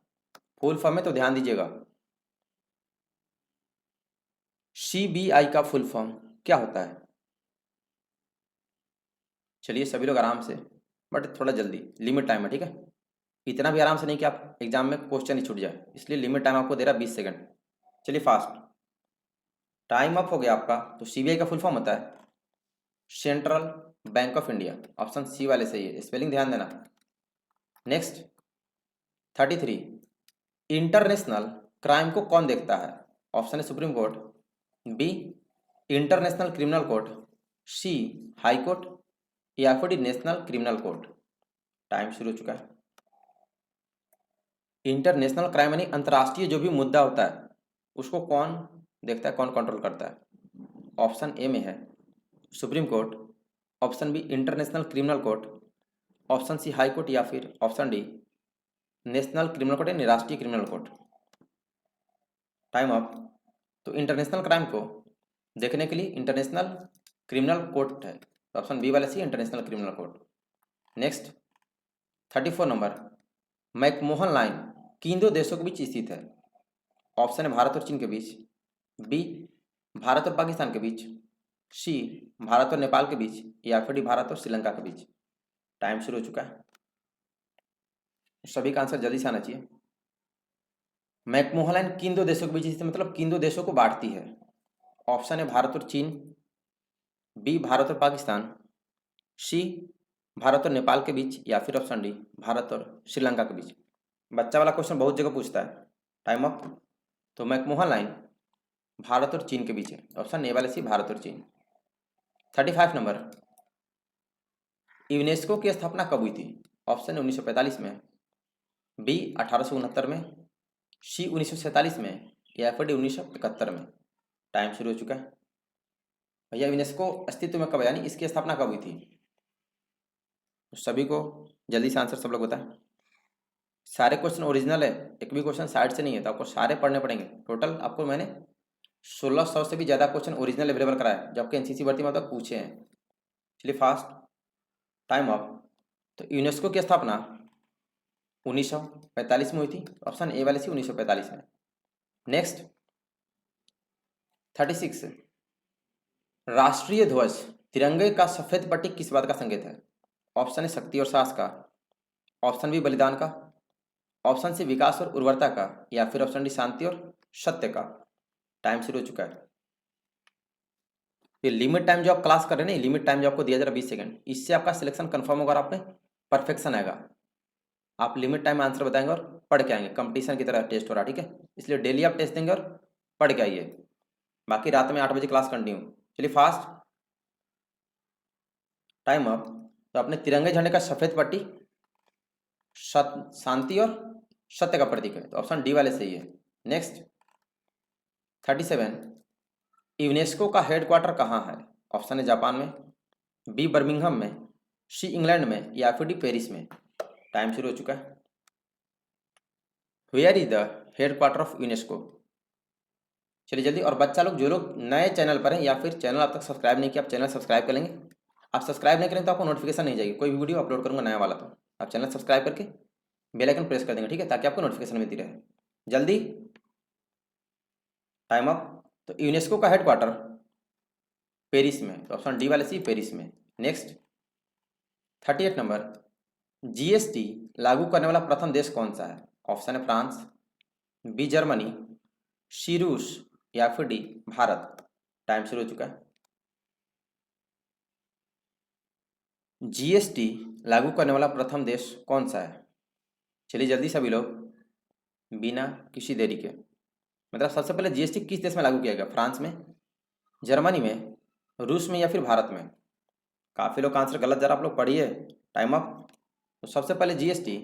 S1: फुल फॉर्म में तो ध्यान दीजिएगा। CBI का फुल फॉर्म क्या होता है? चलिए सभी लोग आराम से, बट थोड़ा जल्दी, लिमिट टाइम है, ठीक है। इतना भी आराम से नहीं कि आप एग्जाम में क्वेश्चन ही छूट जाए, इसलिए लिमिट टाइम आपको दे रहा है 20 सेकंड। चलिए फास्ट टाइम अप हो गया आपका। तो CBI का फुल फॉर्म होता है central bank of India, option C वाले सही है, स्पेलिंग ध्यान देना। नेक्स्ट 33, इंटरनेशनल क्राइम को कौन देखता है? ऑप्शन है supreme court, B international criminal court, C high court, या फिर D national criminal court. Time शुरू हो चुका है। इंटरनेशनल क्राइम यानी अंतर्राष्ट्रीय जो भी मुद्दा होता है उसको कौन देखता है, कौन कंट्रोल करता है? ऑप्शन ए में है supreme court, option B international criminal court, option C high court, या फिर option D national criminal court यानी राष्ट्रीय क्रिमिनल कोर्ट। Time up. तो इंटरनेशनल क्राइम को देखने के लिए इंटरनेशनल क्रिमिनल कोर्ट है, तो ऑप्शन बी वाला C international criminal court. Next 34 नंबर, मैकमोहन लाइन किन दो देशों के बीच स्थित है? ऑप्शन है भारत और चीन के बीच, बी भारत और पाकिस्तान के बीच, सी भारत और नेपाल के बीच, या फिर डी भारत और श्रीलंका के बीच। टाइम शुरू हो चुका है। सभी का आंसर जल्दी से आना चाहिए। मैकमोहन लाइन किन दो देशों के बीच स्थित, मतलब किन दो देशों को बांटती है? ऑप्शन है भारत और चीन, बी भारत और पाकिस्तान, सी भारत और नेपाल के बीच, या फिर ऑप्शन डी भारत और श्रीलंका के बीच। बच्चा वाला क्वेश्चन बहुत जगह पूछता है। Time up. तो मैकमोहन लाइन भारत और चीन के बीच है, ऑप्शन ए वाले सी भारत और चीन। 35 नंबर, यूनेस्को की स्थापना कब हुई थी? ऑप्शन 1945 में, बी 1869 में, सी 1947 में, या फिर डी 1971 में। टाइम शुरू हो चुका है। भैया यूनेस्को अस्तित्व में कब, यानी इसकी स्थापना कब हुई थी? तो सभी को जल्दी से आंसर सब लोग बताएं। सारे क्वेश्चन ओरिजिनल है, एक भी क्वेश्चन साइड से नहीं है, तो आपको सारे पढ़ने पड़ेंगे। टोटल आपको मैंने 1600 से भी ज़्यादा क्वेश्चन ओरिजिनल अवेलेबल कराया जो आपके NCC भर्ती में तक पूछे हैं। चलिए फास्ट टाइम अप। तो यूनेस्को की स्थापना 1945 में हुई थी, ऑप्शन ए वाले सी 1945 में। नेक्स्ट 36, राष्ट्रीय ध्वज तिरंगे का सफेद पट्टी किस बात का संकेत है? ऑप्शन ए शक्ति और साहस का, ऑप्शन बी बलिदान का, ऑप्शन सी विकास और उर्वरता का, या फिर ऑप्शन डी शांति और सत्य का। टाइम शुरू हो चुका है। ये लिमिट टाइम जो आप क्लास कर रहे हैं ना, लिमिट टाइम जो आपको दिया जा रहा है 20 सेकंड, इससे आपका सिलेक्शन कंफर्म होगा और आप में परफेक्शन आएगा। आप लिमिट टाइम आंसर बताएंगे और पढ़ के आएंगे, कंपटीशन की तरह टेस्ट हो रहा है, ठीक है? इसलिए डेली आप टेस्ट देंगे और पढ़ के आइए। बाकी रात में 8 बजे क्लास कंटिन्यू। चलिए फास्ट, टाइम अप। तो अपने तिरंगे झंडे का सफेद पट्टी शांति और सत्य का प्रतीक है, तो ऑप्शन डी वाले सही है। नेक्स्ट 37, यूनेस्को का हेडक्वार्टर कहाँ है? ऑप्शन है जापान में, बी बर्मिंघम में, सी इंग्लैंड में, या फिर डी पेरिस में। टाइम शुरू हो चुका है। Where is the headquarter of UNESCO? चलिए जल्दी। और बच्चा लोग, जो लोग नए चैनल पर हैं या फिर चैनल आप तक सब्सक्राइब नहीं किया, आप चैनल सब्सक्राइब कर लेंगे। आप सब्सक्राइब नहीं करें तो आपको नोटिफिकेशन नहीं जाएगी, कोई भी वीडियो अपलोड करूंगा नया वाला, तो आप चैनल सब्सक्राइब करके बेल आइकन प्रेस कर देंगे, ठीक है? ताकि आपको नोटिफिकेशन मिलती रहे। जल्दी, टाइम अप। तो यूनेस्को का हेडक्वार्टर पेरिस में, तो ऑप्शन डी वाले सी पेरिस में। नेक्स्ट 38 नंबर, जीएसटी लागू करने वाला प्रथम देश कौन सा है? ऑप्शन है फ्रांस, बी जर्मनी, सी रूस, या फिर डी भारत। टाइम शुरू हो चुका है। जीएसटी लागू करने वाला प्रथम देश कौन सा है? चलिए जल्दी सभी लोग, बिना किसी देरी के। मतलब सबसे पहले जीएसटी किस देश में लागू किया गया? फ्रांस में, जर्मनी में, रूस में, या फिर भारत में? काफ़ी लोग आंसर गलत जा रहा, आप लोग पढ़िए। Time up. तो सबसे पहले जीएसटी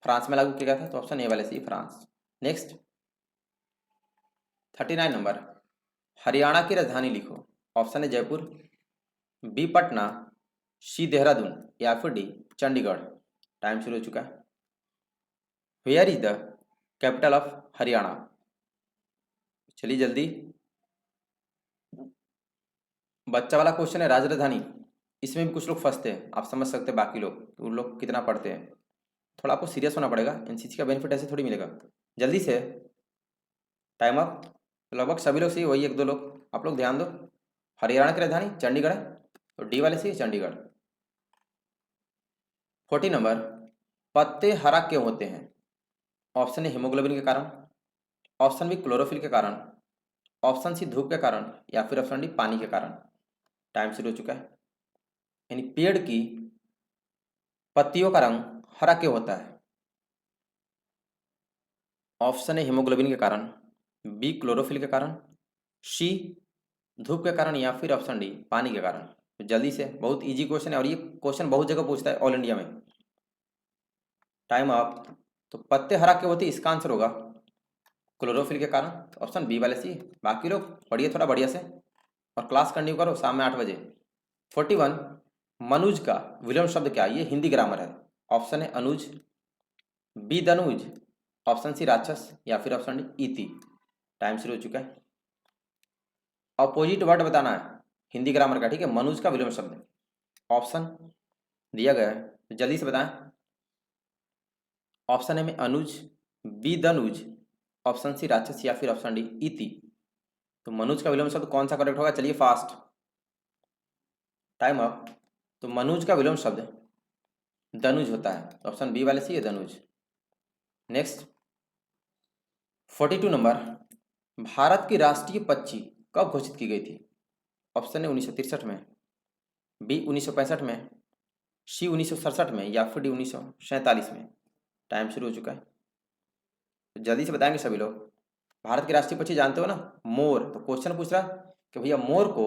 S1: फ्रांस में लागू किया गया था, तो ऑप्शन ए वाले C France. Next 39 number, Haryana की राजधानी लिखो। ऑप्शन है जयपुर, बी पटना, सी देहरादून, या फिर डी चंडीगढ़। टाइम शुरू हो चुका है। Where is the capital of Haryana? चलिए जल्दी, बच्चा वाला क्वेश्चन है राजधानी, इसमें भी कुछ लोग फंसते हैं, आप समझ सकते हैं। बाकी लोग तो उन लोग कितना पढ़ते हैं, थोड़ा आपको सीरियस होना पड़ेगा। एनसीसी का बेनिफिट ऐसे थोड़ी मिलेगा। जल्दी से, टाइम अप। लगभग सभी लोग सही, वही एक दो लोग आप लोग ध्यान दो। हरियाणा की राजधानी चंडीगढ़ है, तो डी वाले सही चंडीगढ़। 40 नंबर, पत्ते हरा क्यों होते हैं? ऑप्शन ए हीमोग्लोबिन के कारण, ऑप्शन बी क्लोरोफिल के कारण, ऑप्शन सी धूप के कारण, या फिर ऑप्शन डी पानी के कारण। टाइम शुरू हो चुका है। यानी पेड़ की पत्तियों का रंग हरा क्यों होता है? ऑप्शन ए हीमोग्लोबिन के कारण, बी क्लोरोफिल के कारण, सी धूप के कारण, या फिर ऑप्शन डी पानी के कारण। तो जल्दी से, बहुत इजी क्वेश्चन है और ये क्वेश्चन बहुत जगह पूछता है ऑल इंडिया में। Time up. तो पत्ते हरा क्यों होते हैं, इसका आंसर होगा क्लोरोफिल के कारण, ऑप्शन बी वाले सी। बाकी लोग पढ़िए थोड़ा बढ़िया से और क्लास कंटिन्यू करो शाम में 8 बजे। 41, मनुज का विलोम शब्द क्या? ये हिंदी ग्रामर है। ऑप्शन है अनुज, बी दनुज, ऑप्शन सी राक्षस, या फिर ऑप्शन डी इति। टाइम शुरू हो चुका है। अपोजिट वर्ड बताना है हिंदी ग्रामर का, ठीक है? मनुज का विलोम शब्द ऑप्शन दिया गया है, तो जल्दी से बताएं। ऑप्शन ए में अनुज, बी दनुज, ऑप्शन सी राक्षस, या फिर ऑप्शन डी इति। तो मनुज का विलोम शब्द कौन सा करेक्ट होगा? चलिए फास्ट, टाइम अप। तो मनुज का विलोम शब्द दनुज होता है, तो ऑप्शन बी वाले सी है दनुज। नेक्स्ट 42 नंबर, भारत की राष्ट्रीय पक्षी कब घोषित की गई थी? ऑप्शन है 1963 में, बी 1965 में, सी 1967 में, या फिर डी 1947 में। टाइम शुरू हो चुका है, तो जल्दी से बताएंगे सभी लोग। भारत के राष्ट्रीय पक्षी जानते हो ना, मोर। तो क्वेश्चन पूछ रहा कि भैया मोर को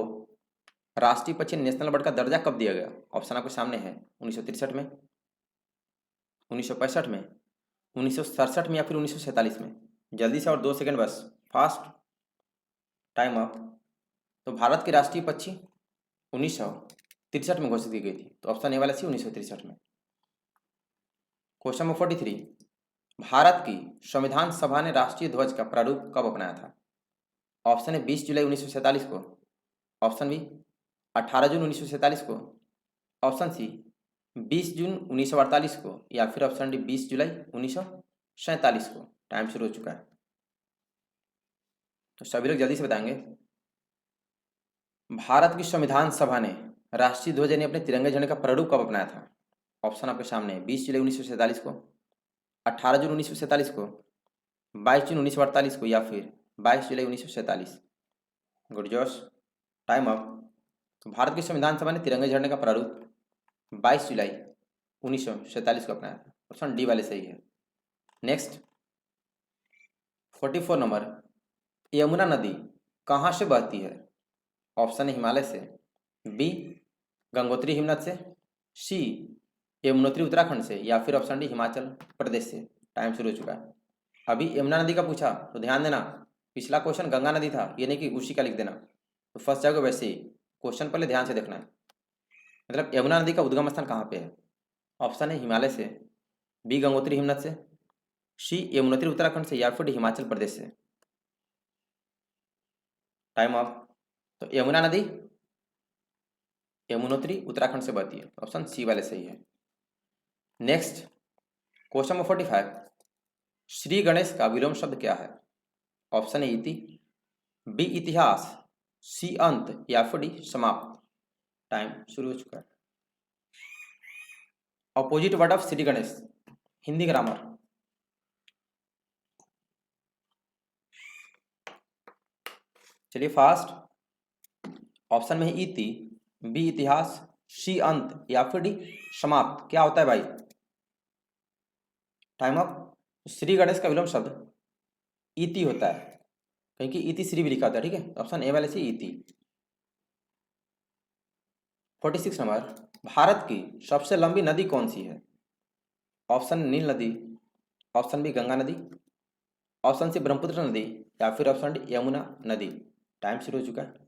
S1: राष्ट्रीय पक्षी नेशनल बर्ड का दर्जा कब दिया गया? ऑप्शन आपके सामने है 1963 में, 1965 में, 1967 में, या फिर 1947 में। जल्दी से, और 2 सेकंड बस, फास्ट, टाइम अप। तो भारत की राष्ट्रीय पक्षी 1963 में घोषित की गई थी, तो ऑप्शन ए वाला सी 1963 में। क्वेश्चन नंबर 43, भारत की संविधान सभा ने राष्ट्रीय ध्वज का प्रारूप कब अपनाया था? ऑप्शन है 20 जुलाई 1947 को, ऑप्शन बी 18 जून 1947 को, ऑप्शन सी 20 जून 1948 को, या फिर ऑप्शन डी 20 जुलाई 1947 को। टाइम शुरू हो चुका है। तो सभी लोग जल्दी से बताएंगे। भारत की संविधान सभा ने राष्ट्रीय ध्वज यानी अपने तिरंगे झंडे का प्रारूप कब अपनाया था? ऑप्शन आपके सामने है, 20 जुलाई 1947 को, 18 जून 1947 को, 22 जून 1948 को, या फिर 22 जुलाई 1947। गुड जोश, टाइम अप। तो भारत की संविधान सभा ने तिरंगे झंडे का प्रारूप 22 जुलाई 1947 को अपनाया था। ऑप्शन डी वाले सही है। नेक्स्ट 44 नंबर, यमुना नदी कहाँ से बहती है? ऑप्शन है हिमालय से, बी गंगोत्री हिमनद से, सी यमुनोत्री उत्तराखंड से, या फिर ऑप्शन डी हिमाचल प्रदेश से। टाइम शुरू हो चुका है। अभी यमुना नदी का पूछा तो ध्यान देना, पिछला क्वेश्चन गंगा नदी था, ये नहीं कि उसी का लिख देना तो फंस जाओगे। वैसे ही क्वेश्चन पहले ध्यान से देखना है। मतलब यमुना नदी का उद्गम स्थान कहाँ पे है? ऑप्शन है हिमालय से, बी गंगोत्री हिमनद से, सी यमुनोत्री उत्तराखंड से, या फिर डी हिमाचल प्रदेश से। Time of. तो यमुना नदी यमुनोत्री उत्तराखंड से बहती है, ऑप्शन सी वाले सही है। Next question number 45, Shri Ganesh का विलोम शब्द क्या है? ऑप्शन ए इति, बी इतिहास, सी अंत, या फिर डी समाप्त। टाइम शुरू हो चुका है। Opposite word of Shri Ganesh, Hindi grammar. चलिए फास्ट। ऑप्शन में है इति, बी इतिहास, सी अंत, या फिर डी समाप्त। क्या होता है भाई? Time up. श्री गणेश का विलोम शब्द इति होता है, कहीं कि इति श्री भी लिखा होता है, ठीक है। ऑप्शन ए वाले से इति। 46 नंबर, भारत की सबसे लंबी नदी कौन सी है? ऑप्शन नील नदी, ऑप्शन बी गंगा नदी, ऑप्शन सी ब्रह्मपुत्र नदी, या फिर ऑप्शन डी यमुना नदी। टाइम शुरू हो चुका है।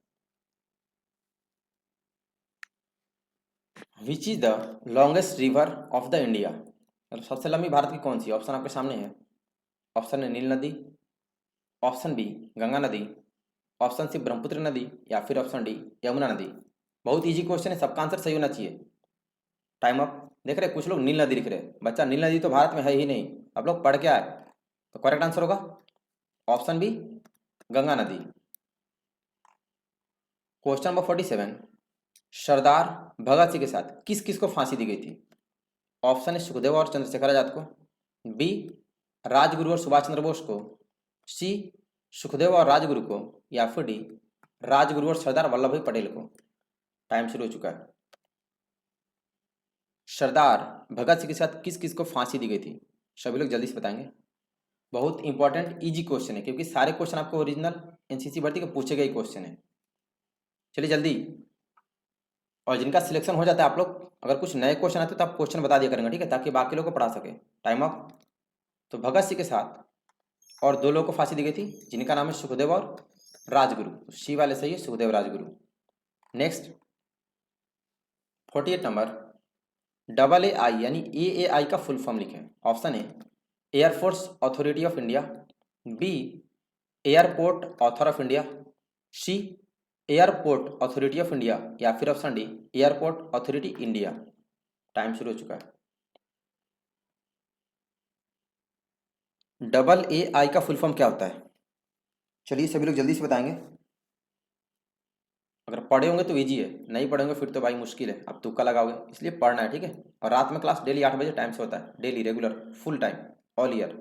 S1: Which is the longest river of the India? मतलब सबसे लंबी भारत की कौन सी? ऑप्शन आपके सामने है। ऑप्शन है नील नदी, ऑप्शन बी गंगा नदी, ऑप्शन सी ब्रह्मपुत्र नदी, या फिर ऑप्शन डी यमुना नदी। बहुत इजी क्वेश्चन है, सबका आंसर सही होना चाहिए। Time up. देख रहे कुछ लोग नील नदी लिख रहे हैं। बच्चा नील नदी तो भारत में है ही नहीं, आप लोग पढ़ के आए। तो करेक्ट आंसर होगा ऑप्शन बी गंगा नदी। क्वेश्चन नंबर 47, सरदार भगत सिंह के साथ किस किस को फांसी दी गई थी? ऑप्शन है सुखदेव और चंद्रशेखर आजाद को, बी राजगुरु और सुभाष चंद्र बोस को, सी सुखदेव और राजगुरु को, या फिर डी राजगुरु और सरदार वल्लभ भाई पटेल को। टाइम शुरू हो चुका है। सरदार भगत सिंह के साथ किस किस को फांसी दी गई थी? सभी लोग जल्दी से बताएंगे। बहुत इंपॉर्टेंट इजी क्वेश्चन है, क्योंकि सारे क्वेश्चन आपको ओरिजिनल एनसीसी भर्ती के पूछे गए क्वेश्चन है। चलिए जल्दी। और जिनका सिलेक्शन हो जाता है, आप लोग अगर कुछ नए क्वेश्चन आते तो आप क्वेश्चन बता दिया करेंगे, ठीक है, ताकि बाकी लोग को पढ़ा सके। Time up. तो भगत सिंह के साथ और दो लोगों को फांसी दी गई थी, जिनका नाम है सुखदेव और राजगुरु। सी वाले सही है, Sukhdev Rajguru. Next 48 number, double A I यानी ए आई का फुल फॉर्म लिखें। ऑप्शन है Air Force Authority of India, B Airport author of India, C Airport Authority of India, या फिर option D Airport Authority India. Time शुरू हो चुका है। डबल ए आई का फुल फॉर्म क्या होता है? चलिए सभी लोग जल्दी से बताएंगे। अगर पढ़े होंगे तो इजी है, नहीं पढ़ेंगे फिर तो भाई मुश्किल है, आप तुक्का लगाओगे। इसलिए पढ़ना है, ठीक है। और रात में क्लास डेली 8 बजे टाइम से होता है, daily regular full time all year.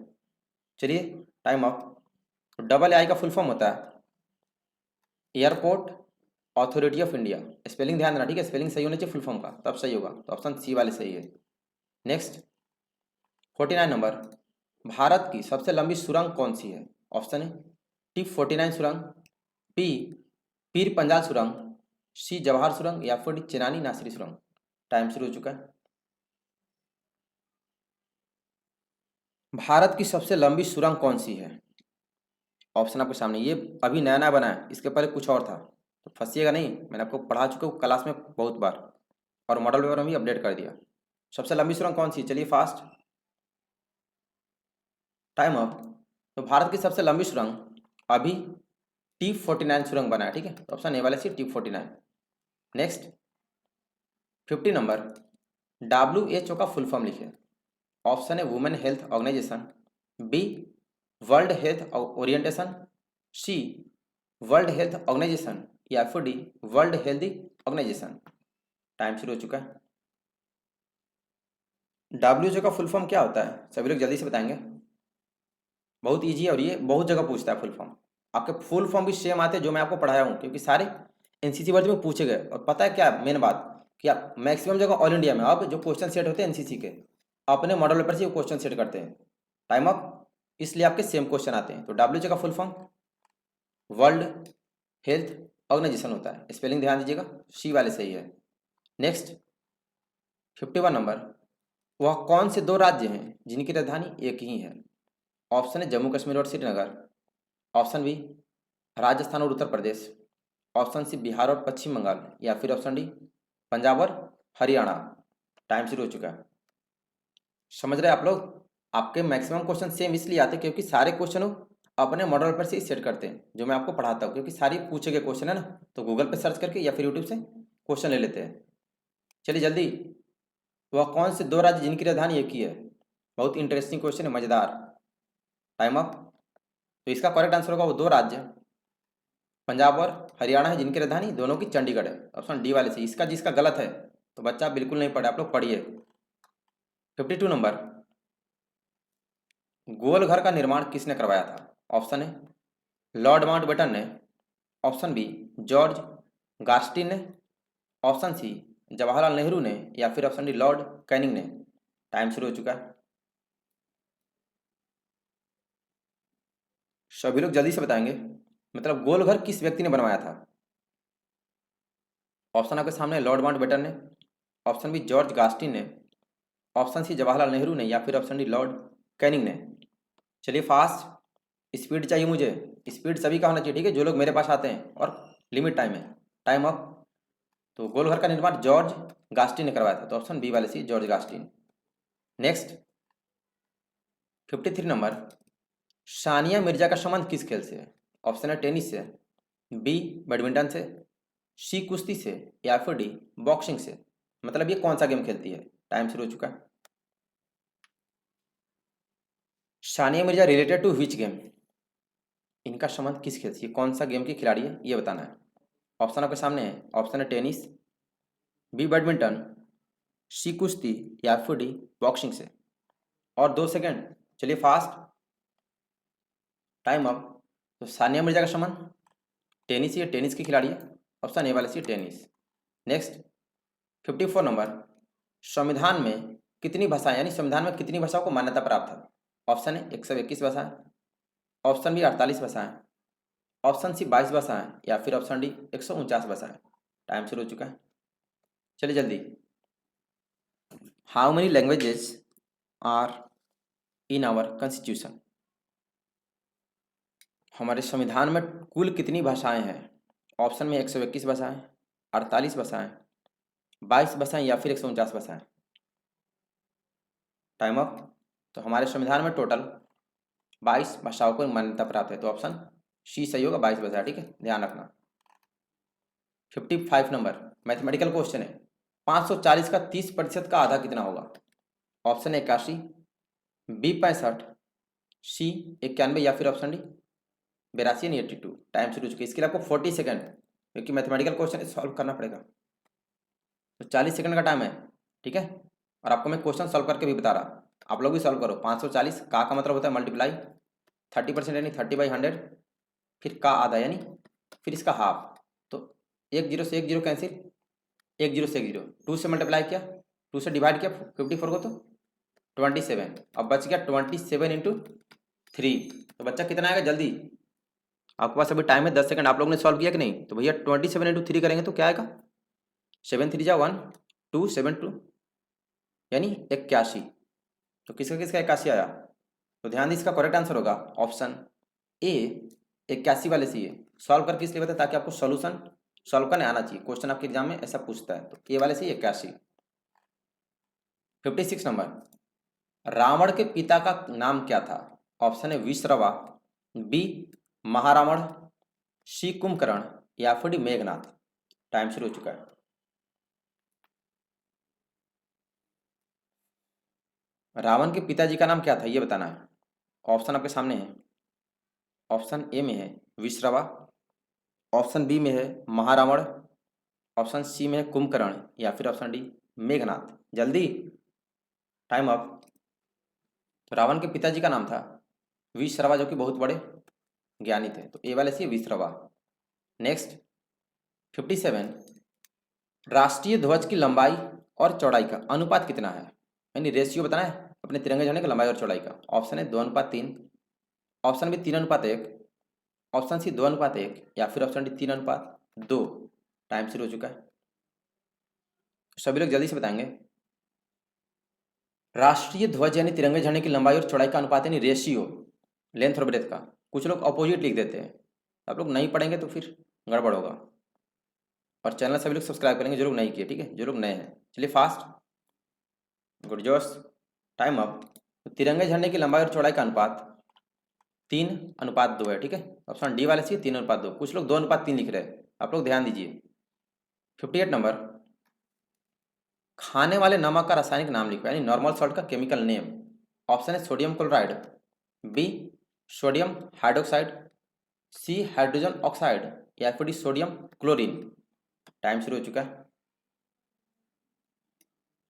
S1: चलिए टाइम अप। तो डबल ए आई का फुल फॉर्म होता है airport Authority of India. Spelling ध्यान देना, ठीक है, स्पेलिंग सही होना चाहिए फुल फॉर्म का, तब सही होगा। तो ऑप्शन सी वाले सही है। नेक्स्ट 49 नंबर, भारत की सबसे लंबी सुरंग कौन सी है? ऑप्शन है T49 सुरंग, बी पीर पंजाल सुरंग, सी जवाहर सुरंग, या फिर डी चेनानी नासरी सुरंग। टाइम शुरू हो चुका है। भारत की सबसे लंबी सुरंग कौन सी है? ऑप्शन आपके सामने, ये अभी नया नया बना है, इसके पहले कुछ और था, तो फंसिएगा नहीं। मैंने आपको पढ़ा चुका हूँ क्लास में बहुत बार, और मॉडल पेपर में भी अपडेट कर दिया। सबसे लंबी सुरंग कौन सी? चलिए फास्ट। Time up. तो भारत की सबसे लंबी सुरंग अभी T49 सुरंग बना है, ठीक है। तो ऑप्शन ए वाले C T49। Next 50 number, WHO का फुल फॉर्म लिखे। ऑप्शन है Women Health Organisation, B World Health Orientation, C World health Organisation या फिर D World health Organisation. Time शुरू हो चुका है। डब्ल्यूएचओ का फुल फॉर्म क्या होता है, सभी लोग जल्दी से बताएंगे। बहुत इजी है और ये बहुत जगह पूछता है फुल फॉर्म। आपके फुल फॉर्म भी सेम आते हैं जो मैं आपको पढ़ाया हूँ, क्योंकि सारे एनसीसी वर्ड में पूछे गए। और पता है क्या मेन बात, कि आप मैक्सिमम जगह ऑल इंडिया में अब जो क्वेश्चन सेट होते हैं एनसीसी के, अपने मॉडल पेपर से वो क्वेश्चन सेट करते हैं। Time up. इसलिए आपके सेम क्वेश्चन आते हैं। तो डब्ल्यूएचओ का full form world health organisation होता है। स्पेलिंग ध्यान दीजिएगा, सी वाले सही है। नेक्स्ट 51 नंबर, वह कौन से दो राज्य हैं जिनकी राजधानी एक ही है। ऑप्शन है जम्मू कश्मीर और श्रीनगर। ऑप्शन बी राजस्थान और उत्तर प्रदेश। ऑप्शन सी बिहार और पश्चिम बंगाल। या फिर ऑप्शन डी पंजाब और हरियाणा। टाइम शुरू हो चुका है। समझ रहे हैं आप लोग। आपके मैक्सिमम क्वेश्चन सेम इसलिए आते हैं क्योंकि सारे क्वेश्चन अपने मॉडल पर से ही सेट करते हैं जो मैं आपको पढ़ाता हूँ, क्योंकि सारी पूछे गए क्वेश्चन है ना, तो गूगल पे सर्च करके या फिर यूट्यूब से क्वेश्चन ले लेते हैं। चलिए जल्दी, वह कौन से दो राज्य जिनकी राजधानी एक ही है। बहुत इंटरेस्टिंग क्वेश्चन है, मजेदार। Time up. तो इसका करेक्ट आंसर होगा वो दो राज्य पंजाब और हरियाणा है जिनकी राजधानी दोनों की चंडीगढ़ है। ऑप्शन डी वाले से। इसका जिसका गलत है तो बच्चा बिल्कुल नहीं पढ़े, आप लोग पढ़िए। 52 नंबर, गोल घर का निर्माण किसने करवाया था। ऑप्शन है लॉर्ड माउंटबेटन ने। ऑप्शन बी जॉर्ज गार्स्टिन ने। ऑप्शन सी जवाहरलाल नेहरू ने। या फिर ऑप्शन डी लॉर्ड कैनिंग ने। टाइम शुरू हो चुका है। सभी लोग जल्दी से बताएंगे, मतलब गोल घर किस व्यक्ति ने बनवाया था। ऑप्शन आपके सामने लॉर्ड माउंटबेटन ने। ऑप्शन बी जॉर्ज गास्टिन ने। ऑप्शन सी जवाहरलाल नेहरू ने। या फिर ऑप्शन डी लॉर्ड कैनिंग ने। चलिए फास्ट, स्पीड चाहिए मुझे। स्पीड सभी का होना चाहिए, ठीक है, जो लोग मेरे पास आते हैं, और लिमिट टाइम है। Time up. तो गोल घर का निर्माण जॉर्ज गास्टिन ने करवाया था, तो ऑप्शन बी वाले सी जॉर्ज गास्टिन। नेक्स्ट 53 नंबर, सानिया मिर्जा का संबंध किस खेल से है। ऑप्शन है टेनिस से। बी बैडमिंटन से। सी कुश्ती से। या फिर डी बॉक्सिंग से। मतलब ये कौन सा गेम खेलती है। टाइम शुरू हो चुका है। Sania Mirza related to which game, इनका संबंध किस खेल से, कौन सा गेम की खिलाड़ी है ये बताना है। ऑप्शन आपके सामने है। ऑप्शन है टेनिस, बी बैडमिंटन, सी कुश्ती, या फिर डी बॉक्सिंग से। और 2 सेकेंड, चलिए फास्ट, टाइम अप। तो सानिया मिर्जा का संबंध टेनिस, ये टेनिस की खिलाड़ी है। ऑप्शन ए वाले सी टेनिस। नेक्स्ट 54 नंबर, संविधान में कितनी भाषाएं, यानी संविधान में कितनी भाषाओं को मान्यता प्राप्त है। ऑप्शन है 121 भाषाएं। ऑप्शन बी 48 भाषाएं। ऑप्शन सी 22 भाषाएं। या फिर ऑप्शन डी 149 भाषाएं। टाइम शुरू हो चुका है। चलिए जल्दी, how many languages are in our constitution, हमारे संविधान में कुल कितनी भाषाएं हैं। ऑप्शन में 121 भाषाएं, 48 भाषाएं, 22 भाषाएं, या फिर 149 भाषाएं। Time up. तो हमारे संविधान में टोटल 22 भाषाओं को मान्यता प्राप्त है, तो ऑप्शन सी सही होगा, 22 भाषा, ठीक है, ध्यान रखना। 55 नंबर, मैथमेटिकल क्वेश्चन है। 540 का 30% का आधा कितना होगा। ऑप्शन 81, बी 65, सी 91, या फिर ऑप्शन डी 82 यानी 82। टाइम शुरू हो चुकी है। इसके लिए आपको 40 सेकंड, क्योंकि मैथमेटिकल क्वेश्चन सॉल्व करना पड़ेगा, तो 40 सेकंड का टाइम है, ठीक है। और आपको मैं क्वेश्चन सॉल्व करके भी बता रहा, आप लोग भी सॉल्व करो। 540 का मतलब होता है मल्टीप्लाई 30% यानी 30/100, फिर का आधा यानी फिर इसका हाफ। तो 10 से 10 कैंसिल, 10 से 10, 2 से मल्टीप्लाई किया, 2 से डिवाइड किया 54 को, तो 27। अब बच गया 27 इंटू 3। तो बच्चा कितना आएगा जल्दी, आपके पास अभी टाइम है 10 सेकंड। आप लोगों ने सॉल्व किया कि नहीं। तो भैया 27 इंटू 3 करेंगे तो क्या आएगा, 7 3 जा 1 2 7 2 यानी 81। तो किसका किसका 81 आया। तो ध्यान दी, इसका करेक्ट आंसर होगा ऑप्शन ए 81 वाले सी है। सॉल्व करके इसलिए बताया ताकि आपको सॉल्यूशन सॉल्व करने आना चाहिए, क्वेश्चन आपके एग्जाम में ऐसा पूछता है। तो ए वाले सी 81। 56 नंबर, रावण के पिता का नाम क्या था। ऑप्शन है विश्रवा, बी महारावण, सी कुंभकर्ण, या फिर डी मेघनाथ। टाइम शुरू हो चुका है। रावण के पिताजी का नाम क्या था ये बताना है। ऑप्शन आपके सामने है। ऑप्शन ए में है विश्रवा, ऑप्शन बी में है महारावण, ऑप्शन सी में है कुंभकर्ण, या फिर ऑप्शन डी मेघनाथ। जल्दी, टाइम अप। तो रावण के पिताजी का नाम था विश्रवा, जो कि बहुत बड़े ज्ञानी थे, तो ए वाले सी विश्रवा। नेक्स्ट 57, राष्ट्रीय ध्वज की लंबाई और चौड़ाई का अनुपात कितना है, यानी रेशियो बताना है अपने तिरंगे झंडे की लंबाई और चौड़ाई का। ऑप्शन है 2:3, ऑप्शन बी 3:1, ऑप्शन सी 2:1, या फिर ऑप्शन डी 3:2। टाइम शुरू हो चुका है, सभी लोग जल्दी से बताएंगे। राष्ट्रीय ध्वज यानी तिरंगे झंडे की लंबाई और चौड़ाई का अनुपात यानी रेशियो, लेंथ और ब्रेथ का। कुछ लोग अपोजिट लिख देते हैं, आप लोग नहीं पढ़ेंगे तो फिर गड़बड़ होगा। और चैनल सभी लोग सब्सक्राइब करेंगे जो लोग नहीं किए, ठीक है, जो लोग नए हैं। चलिए फास्ट, गुड जोश, टाइम अप। तो तिरंगे झंडे की लंबाई और चौड़ाई का अनुपात 3:2 है, ठीक है। ऑप्शन डी वाले सी 3:2। कुछ लोग 2:3 लिख रहे हैं, आप लोग ध्यान दीजिए। 58 नंबर, खाने वाले नमक का रासायनिक नाम लिखो, यानी नॉर्मल सॉल्ट का केमिकल नेम। ऑप्शन है sodium chloride, B sodium hydroxide, C hydrogen oxide, या फिर डी सोडियम क्लोरीन। टाइम शुरू हो चुका है।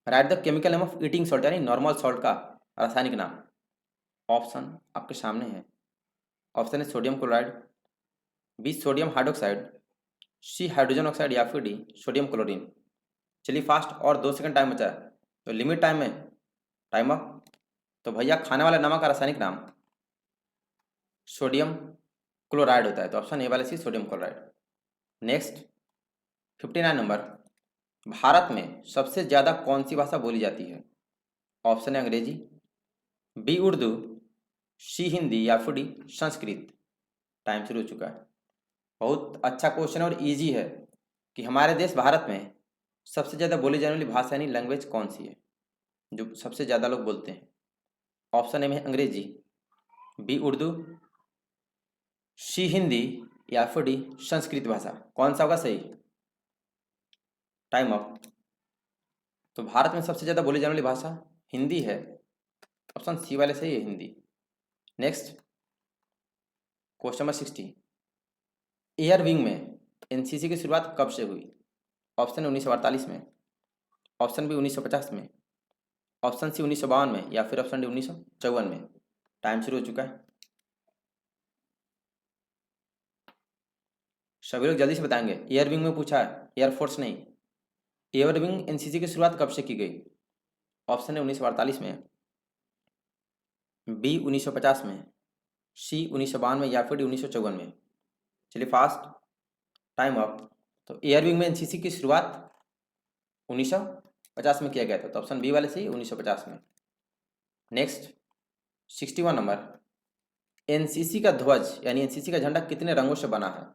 S1: Write the chemical name of eating salt, यानी नॉर्मल सॉल्ट का रासायनिक नाम। ऑप्शन आपके सामने है, ऑप्शन है sodium chloride, B sodium hydroxide, C hydrogen oxide, या फिर डी सोडियम क्लोरीन। चलिए फास्ट, और 2 सेकंड टाइम बचा है, तो लिमिट टाइम में टाइम अप। तो भैया खाने वाले नमक का रासायनिक नाम सोडियम क्लोराइड होता है, तो ऑप्शन ए वाले C sodium chloride. Next 59 number, Bharat में सबसे ज़्यादा कौन सी भाषा बोली जाती है। ऑप्शन है अंग्रेजी, बी उर्दू, सी हिंदी, या फिर डी संस्कृत। टाइम शुरू हो चुका है। बहुत अच्छा क्वेश्चन और इजी है कि हमारे देश भारत में सबसे ज़्यादा बोली जाने वाली भाषा यानी लैंग्वेज कौन सी है, जो सबसे ज़्यादा लोग बोलते हैं। ऑप्शन ए में है अंग्रेजी, बी उर्दू, सी हिंदी, या फिर डी संस्कृत भाषा। कौन सा होगा सही, टाइम अप। तो भारत में सबसे ज़्यादा बोली जाने वाली भाषा हिंदी है, ऑप्शन सी वाले सही है, Hindi. Next question number 60, air wing में एनसीसी की शुरुआत कब से हुई। ऑप्शन 1948 में, ऑप्शन बी 1950 में, ऑप्शन सी 1952 में, या फिर ऑप्शन डी 1954 में। टाइम शुरू हो चुका है, सभी लोग जल्दी से बताएंगे। एयर विंग में पूछा है, एयरफोर्स नहीं। एयर विंग एनसीसी की शुरुआत कब से की गई। ऑप्शन है 1948 में, बी 1950 में, सी 1952 में, या फिर डी 1954 में। चलिए फास्ट, टाइम अप। तो एयर विंग में एनसीसी की शुरुआत 1950 में किया गया था, तो ऑप्शन बी वाले सही 1950 में। नेक्स्ट 61 नंबर, एनसीसी का ध्वज यानी एनसीसी का झंडा कितने रंगों से बना है।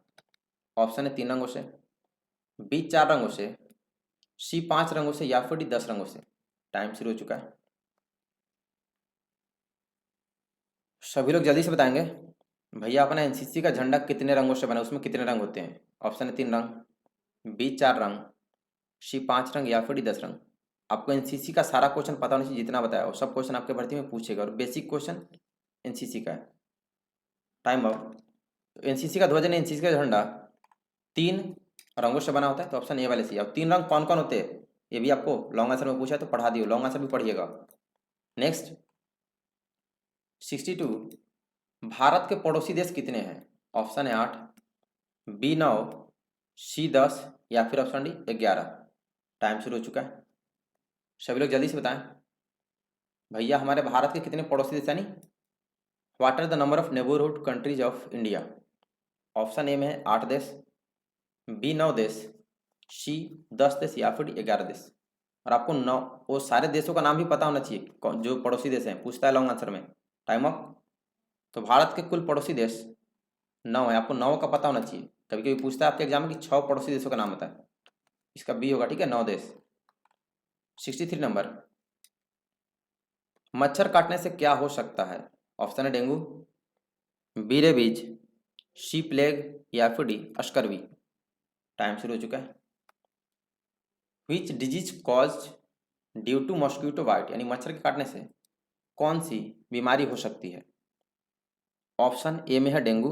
S1: ऑप्शन है 3 रंगों से, बी 4 रंगों से, सी 5 रंगों से, या फिर डी 10 रंगों से। टाइम शुरू हो चुका है, सभी लोग जल्दी से बताएंगे। भैया अपना एनसीसी का झंडा कितने रंगों से बना, उसमें कितने रंग होते हैं। ऑप्शन है 3 रंग, बी 4 रंग, सी 5 रंग, या फिर डी 10 रंग। आपको एनसीसी का सारा क्वेश्चन पता होना चाहिए, जितना बताया, और सब क्वेश्चन आपके भर्ती में पूछेगा, और बेसिक क्वेश्चन एनसीसी का है। Time up. तो एनसीसी का ध्वज यानी एनसीसी का झंडा 3 रंगों से बना होता है, तो ऑप्शन ए वाले सी। अब 3 रंग कौन कौन होते हैं ये भी आपको लॉन्ग आंसर में पूछा है, तो पढ़ा दियो, लॉन्ग आंसर भी पढ़िएगा। नेक्स्ट 62, भारत के पड़ोसी देश कितने हैं। ऑप्शन है 8, बी 9, सी 10, या फिर ऑप्शन डी 11। टाइम शुरू हो चुका है, सभी लोग जल्दी से बताएं। भैया हमारे भारत के कितने पड़ोसी देश, यानी what are the number of neighbourhood countries of India. Option A में है 8 देश, बी 9 देश, सी 10 देश, या फिर 11 देश। और आपको 9 वो सारे देशों का नाम भी पता होना चाहिए जो पड़ोसी देश हैं, पूछता है लॉन्ग आंसर में। Time up. तो भारत के कुल पड़ोसी देश 9 है, आपको 9 का पता होना चाहिए। कभी कभी पूछता है आपके एग्जाम में कि 6 पड़ोसी देशों का नाम होता है, इसका बी होगा, ठीक है, 9 देश। 63 नंबर, मच्छर काटने से क्या हो सकता है। ऑप्शन है dengue, B rabies, C plague, या फिर डी स्कर्वी। टाइम शुरू हो चुका है। Which disease cause due to mosquito bite, यानी मच्छर के काटने से कौन सी बीमारी हो सकती है। ऑप्शन ए में है dengue,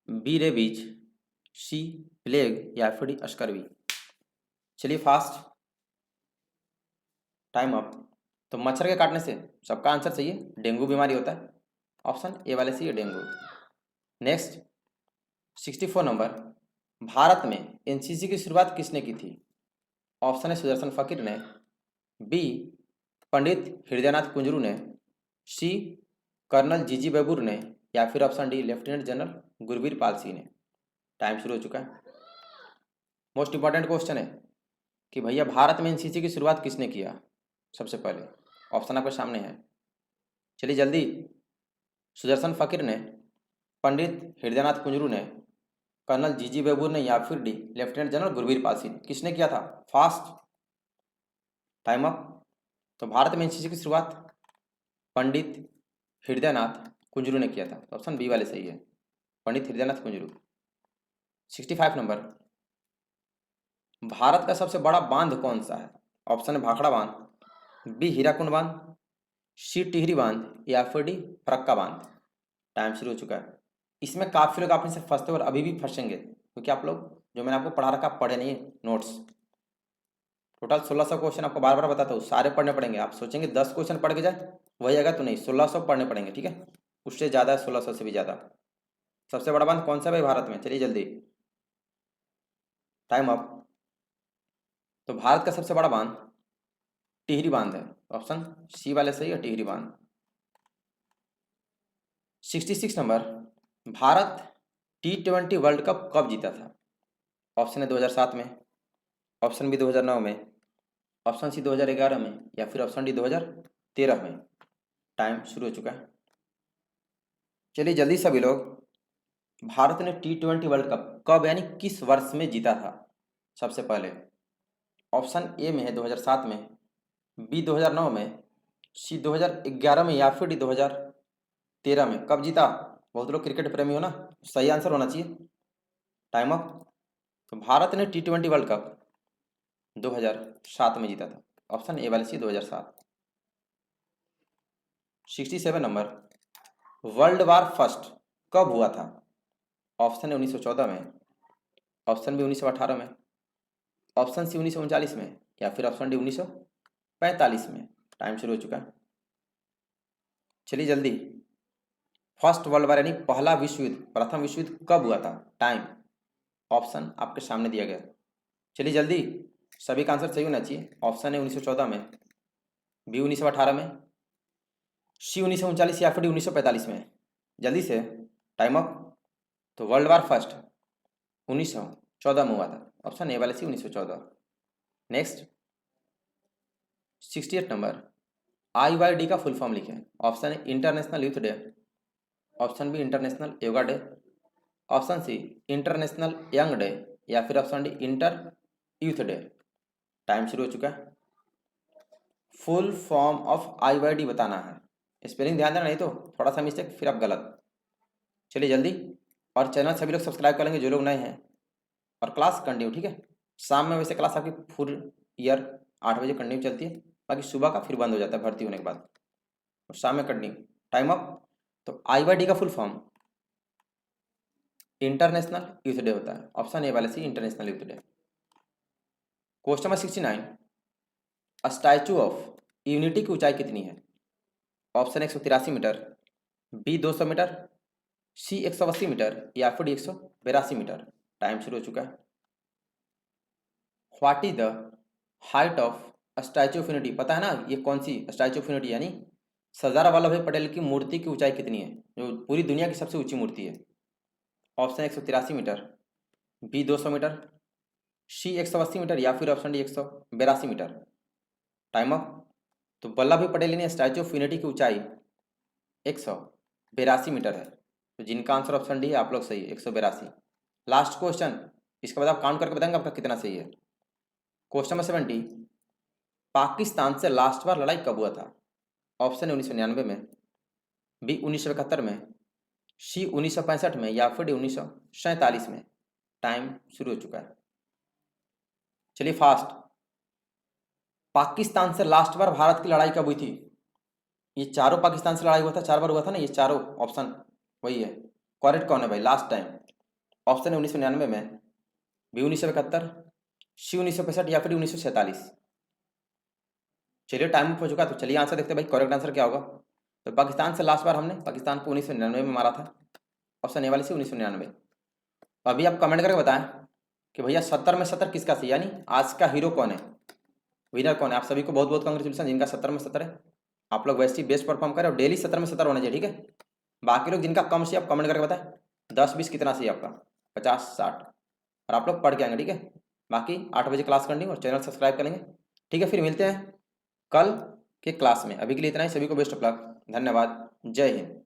S1: B rabies, C plague या फिर डी स्कर्वी। चलिए फास्ट, टाइम अप। तो मच्छर के काटने से सबका आंसर सही है, डेंगू बीमारी होता है। ऑप्शन ए वाले से ये डेंगू। नेक्स्ट 64 नंबर, भारत में एनसीसी की शुरुआत किसने की थी? ऑप्शन है सुदर्शन फकीर ने, बी पंडित हृदयनाथ कुंजरू ने, सी कर्नल जीजी बेबूर ने, या फिर option D lieutenant general Gurbir Pal Singh ने। टाइम शुरू हो चुका है। मोस्ट इंपॉर्टेंट क्वेश्चन है कि भैया भारत में एनसीसी की शुरुआत किसने किया सबसे पहले? ऑप्शन आपके सामने है, चलिए जल्दी। सुदर्शन फकीर ने, पंडित हृदयनाथ कुंजरू ने, कर्नल जीजी बेबूर ने, या फिर D lieutenant general Gurbir Pal Singh. किसने किया था? Fast, time up. तो भारत में एनसीसी की शुरुआत पंडित हृदयनाथ कुंजरू ने किया था, तो ऑप्शन बी वाले सही है, पंडित हृदयनाथ कुंजरू। 65 नंबर, भारत का सबसे बड़ा बांध कौन सा है? ऑप्शन है भाखड़ा बांध, बी हीराकुंड बांध, सी टिहरी बांध, या फिर डी फरक्का बांध। टाइम शुरू हो चुका है। इसमें काफी लोग आपने से फंसते और अभी भी फंसेंगे क्योंकि आप लोग जो मैंने आपको पढ़ा रखा पढ़े नहीं है नोट्स। टोटल 1600 क्वेश्चन आपको बार बार बताता हूँ, सारे पढ़ने पड़ेंगे। आप सोचेंगे 10 क्वेश्चन पढ़ के जाए वही आएगा, तो नहीं, 1600 पढ़ने पड़ेंगे, ठीक है? उससे ज़्यादा है, 1600 से भी ज़्यादा। सबसे बड़ा बांध कौन सा है भारत में? चलिए जल्दी, टाइम अप। तो भारत का सबसे बड़ा बांध टिहरी बांध है, ऑप्शन सी वाले सही है, टिहरी बांध। 66 number, Bharat T20 world cup कब जीता था? ऑप्शन है 2007 में, ऑप्शन बी 2009 में, ऑप्शन सी 2011 में, या फिर ऑप्शन डी 2013 में। टाइम शुरू हो चुका है। चलिए जल्दी सभी लोग, भारत ने T20 वर्ल्ड कप कब यानी किस वर्ष में जीता था सबसे पहले? ऑप्शन ए में है 2007 में, बी 2009 में, सी 2011 में, या फिर डी 2013 में। कब जीता? बहुत लोग क्रिकेट प्रेमी हो ना, सही आंसर होना चाहिए। Time up. तो भारत ने T20 वर्ल्ड कप 2007 में जीता था, ऑप्शन ए वाले सी 2007। 67 नंबर, वर्ल्ड वार फर्स्ट कब हुआ था? ऑप्शन है 1914 में, ऑप्शन बी 1918 में, ऑप्शन सी 1939 में, या फिर ऑप्शन डी 1945 में। टाइम शुरू हो चुका है। चलिए जल्दी, फर्स्ट वर्ल्ड वार यानी पहला विश्व युद्ध, प्रथम विश्व युद्ध कब हुआ था? टाइम, ऑप्शन आपके सामने दिया गया। चलिए जल्दी, सभी का आंसर सही होना चाहिए। ऑप्शन है 1914 में, बी 1918 में, सी 1939, या फिर डी 1945 में। जल्दी से, टाइम अप। तो वर्ल्ड वार फर्स्ट 1914 में हुआ था, ऑप्शन ए वाले सी 1914। नेक्स्ट 68 नंबर, IYD का फुल फॉर्म लिखें। ऑप्शन है international youth day, option B international yoga day, option C international young day, या फिर option D inter youth day. Time शुरू हो चुका है। फुल फॉर्म ऑफ IYD बताना है, स्पेलिंग ध्यान देना, नहीं तो थोड़ा सा मिस्टेक फिर आप गलत। चलिए जल्दी, और चैनल सभी लोग सब्सक्राइब कर लेंगे जो लोग नए हैं, और क्लास कंटिन्यू, ठीक है? शाम में वैसे क्लास आपकी फुल ईयर 8 बजे कंटिन्यू चलती है, बाकी सुबह का फिर बंद हो जाता है भर्ती होने के बाद, और शाम में कंटिन्यू। Time up. तो IYD का full form International youth Day होता है, ऑप्शन ए वाले C International youth Day. Question number 69, Statue of Unity की ऊंचाई कितनी है? Option 183 metre, B 200 metre, C 180 metre, या फिर 182 मीटर। टाइम शुरू हो चुका है। What is the height of Statue of Unity? पता है ना ये कौन सी स्टैचू ऑफ यूनिटी, यानी सरदार वल्लभ भाई पटेल की मूर्ति की ऊंचाई कितनी है, जो पूरी दुनिया की सबसे ऊंची मूर्ति है? Option 183 metre, B 200 metre, C 180 metre, या फिर option D 182 metre. Time up. तो वल्लभ भाई पटेल ने स्टैचू ऑफ यूनिटी की ऊंचाई 182 मीटर है, तो जिनका आंसर ऑप्शन डी है आप लोग सही है, 182। लास्ट क्वेश्चन, इसके बाद आप काउंट करके बताएंगे आपका कितना सही है। क्वेश्चन नंबर 70, पाकिस्तान से लास्ट बार लड़ाई कब हुआ था? ऑप्शन है 1999 में, बी 1971 में, सी 1965 में, या फिर डी 1947 में। टाइम शुरू हो चुका है। चलिए फास्ट, पाकिस्तान से लास्ट बार भारत की लड़ाई कब हुई थी? ये चारों पाकिस्तान से लड़ाई हुआ था, 4 बार हुआ था ना, ये चारों ऑप्शन वही है। करेक्ट कौन है भाई लास्ट टाइम? ऑप्शन है 1999 में, बी 1971, सी 1965 या फिर 1947। चलिए टाइम हो चुका, तो चलिए आंसर देखते हैं भाई, करेक्ट आंसर क्या होगा। तो पाकिस्तान से लास्ट बार हमने पाकिस्तान को 1999 में मारा था, ऑप्शन ए वाली से 1999। तो अभी आप कमेंट करके बताएं कि भैया 70 में 70 किसका सही, यानी आज का हीरो कौन है, विनर कौन है। आप सभी को बहुत बहुत कांग्रेचुलेसन जिनका 70 में 70 है। आप लोग वैसे ही बेस्ट परफॉर्म करें और डेली 70 में 70 होना चाहिए, ठीक है। बाकी लोग जिनका कम सही आप कमेंट करके बताएं, 10 20 कितना सही आपका, 50 60, और आप लोग पढ़ के आएंगे, ठीक है। बाकी 8 बजे क्लास करनी और चैनल सब्सक्राइब करेंगे, ठीक है। फिर मिलते हैं कल के क्लास में। अभी के लिए इतना ही, सभी को बेस्ट ऑफ लक, धन्यवाद, जय हिंद।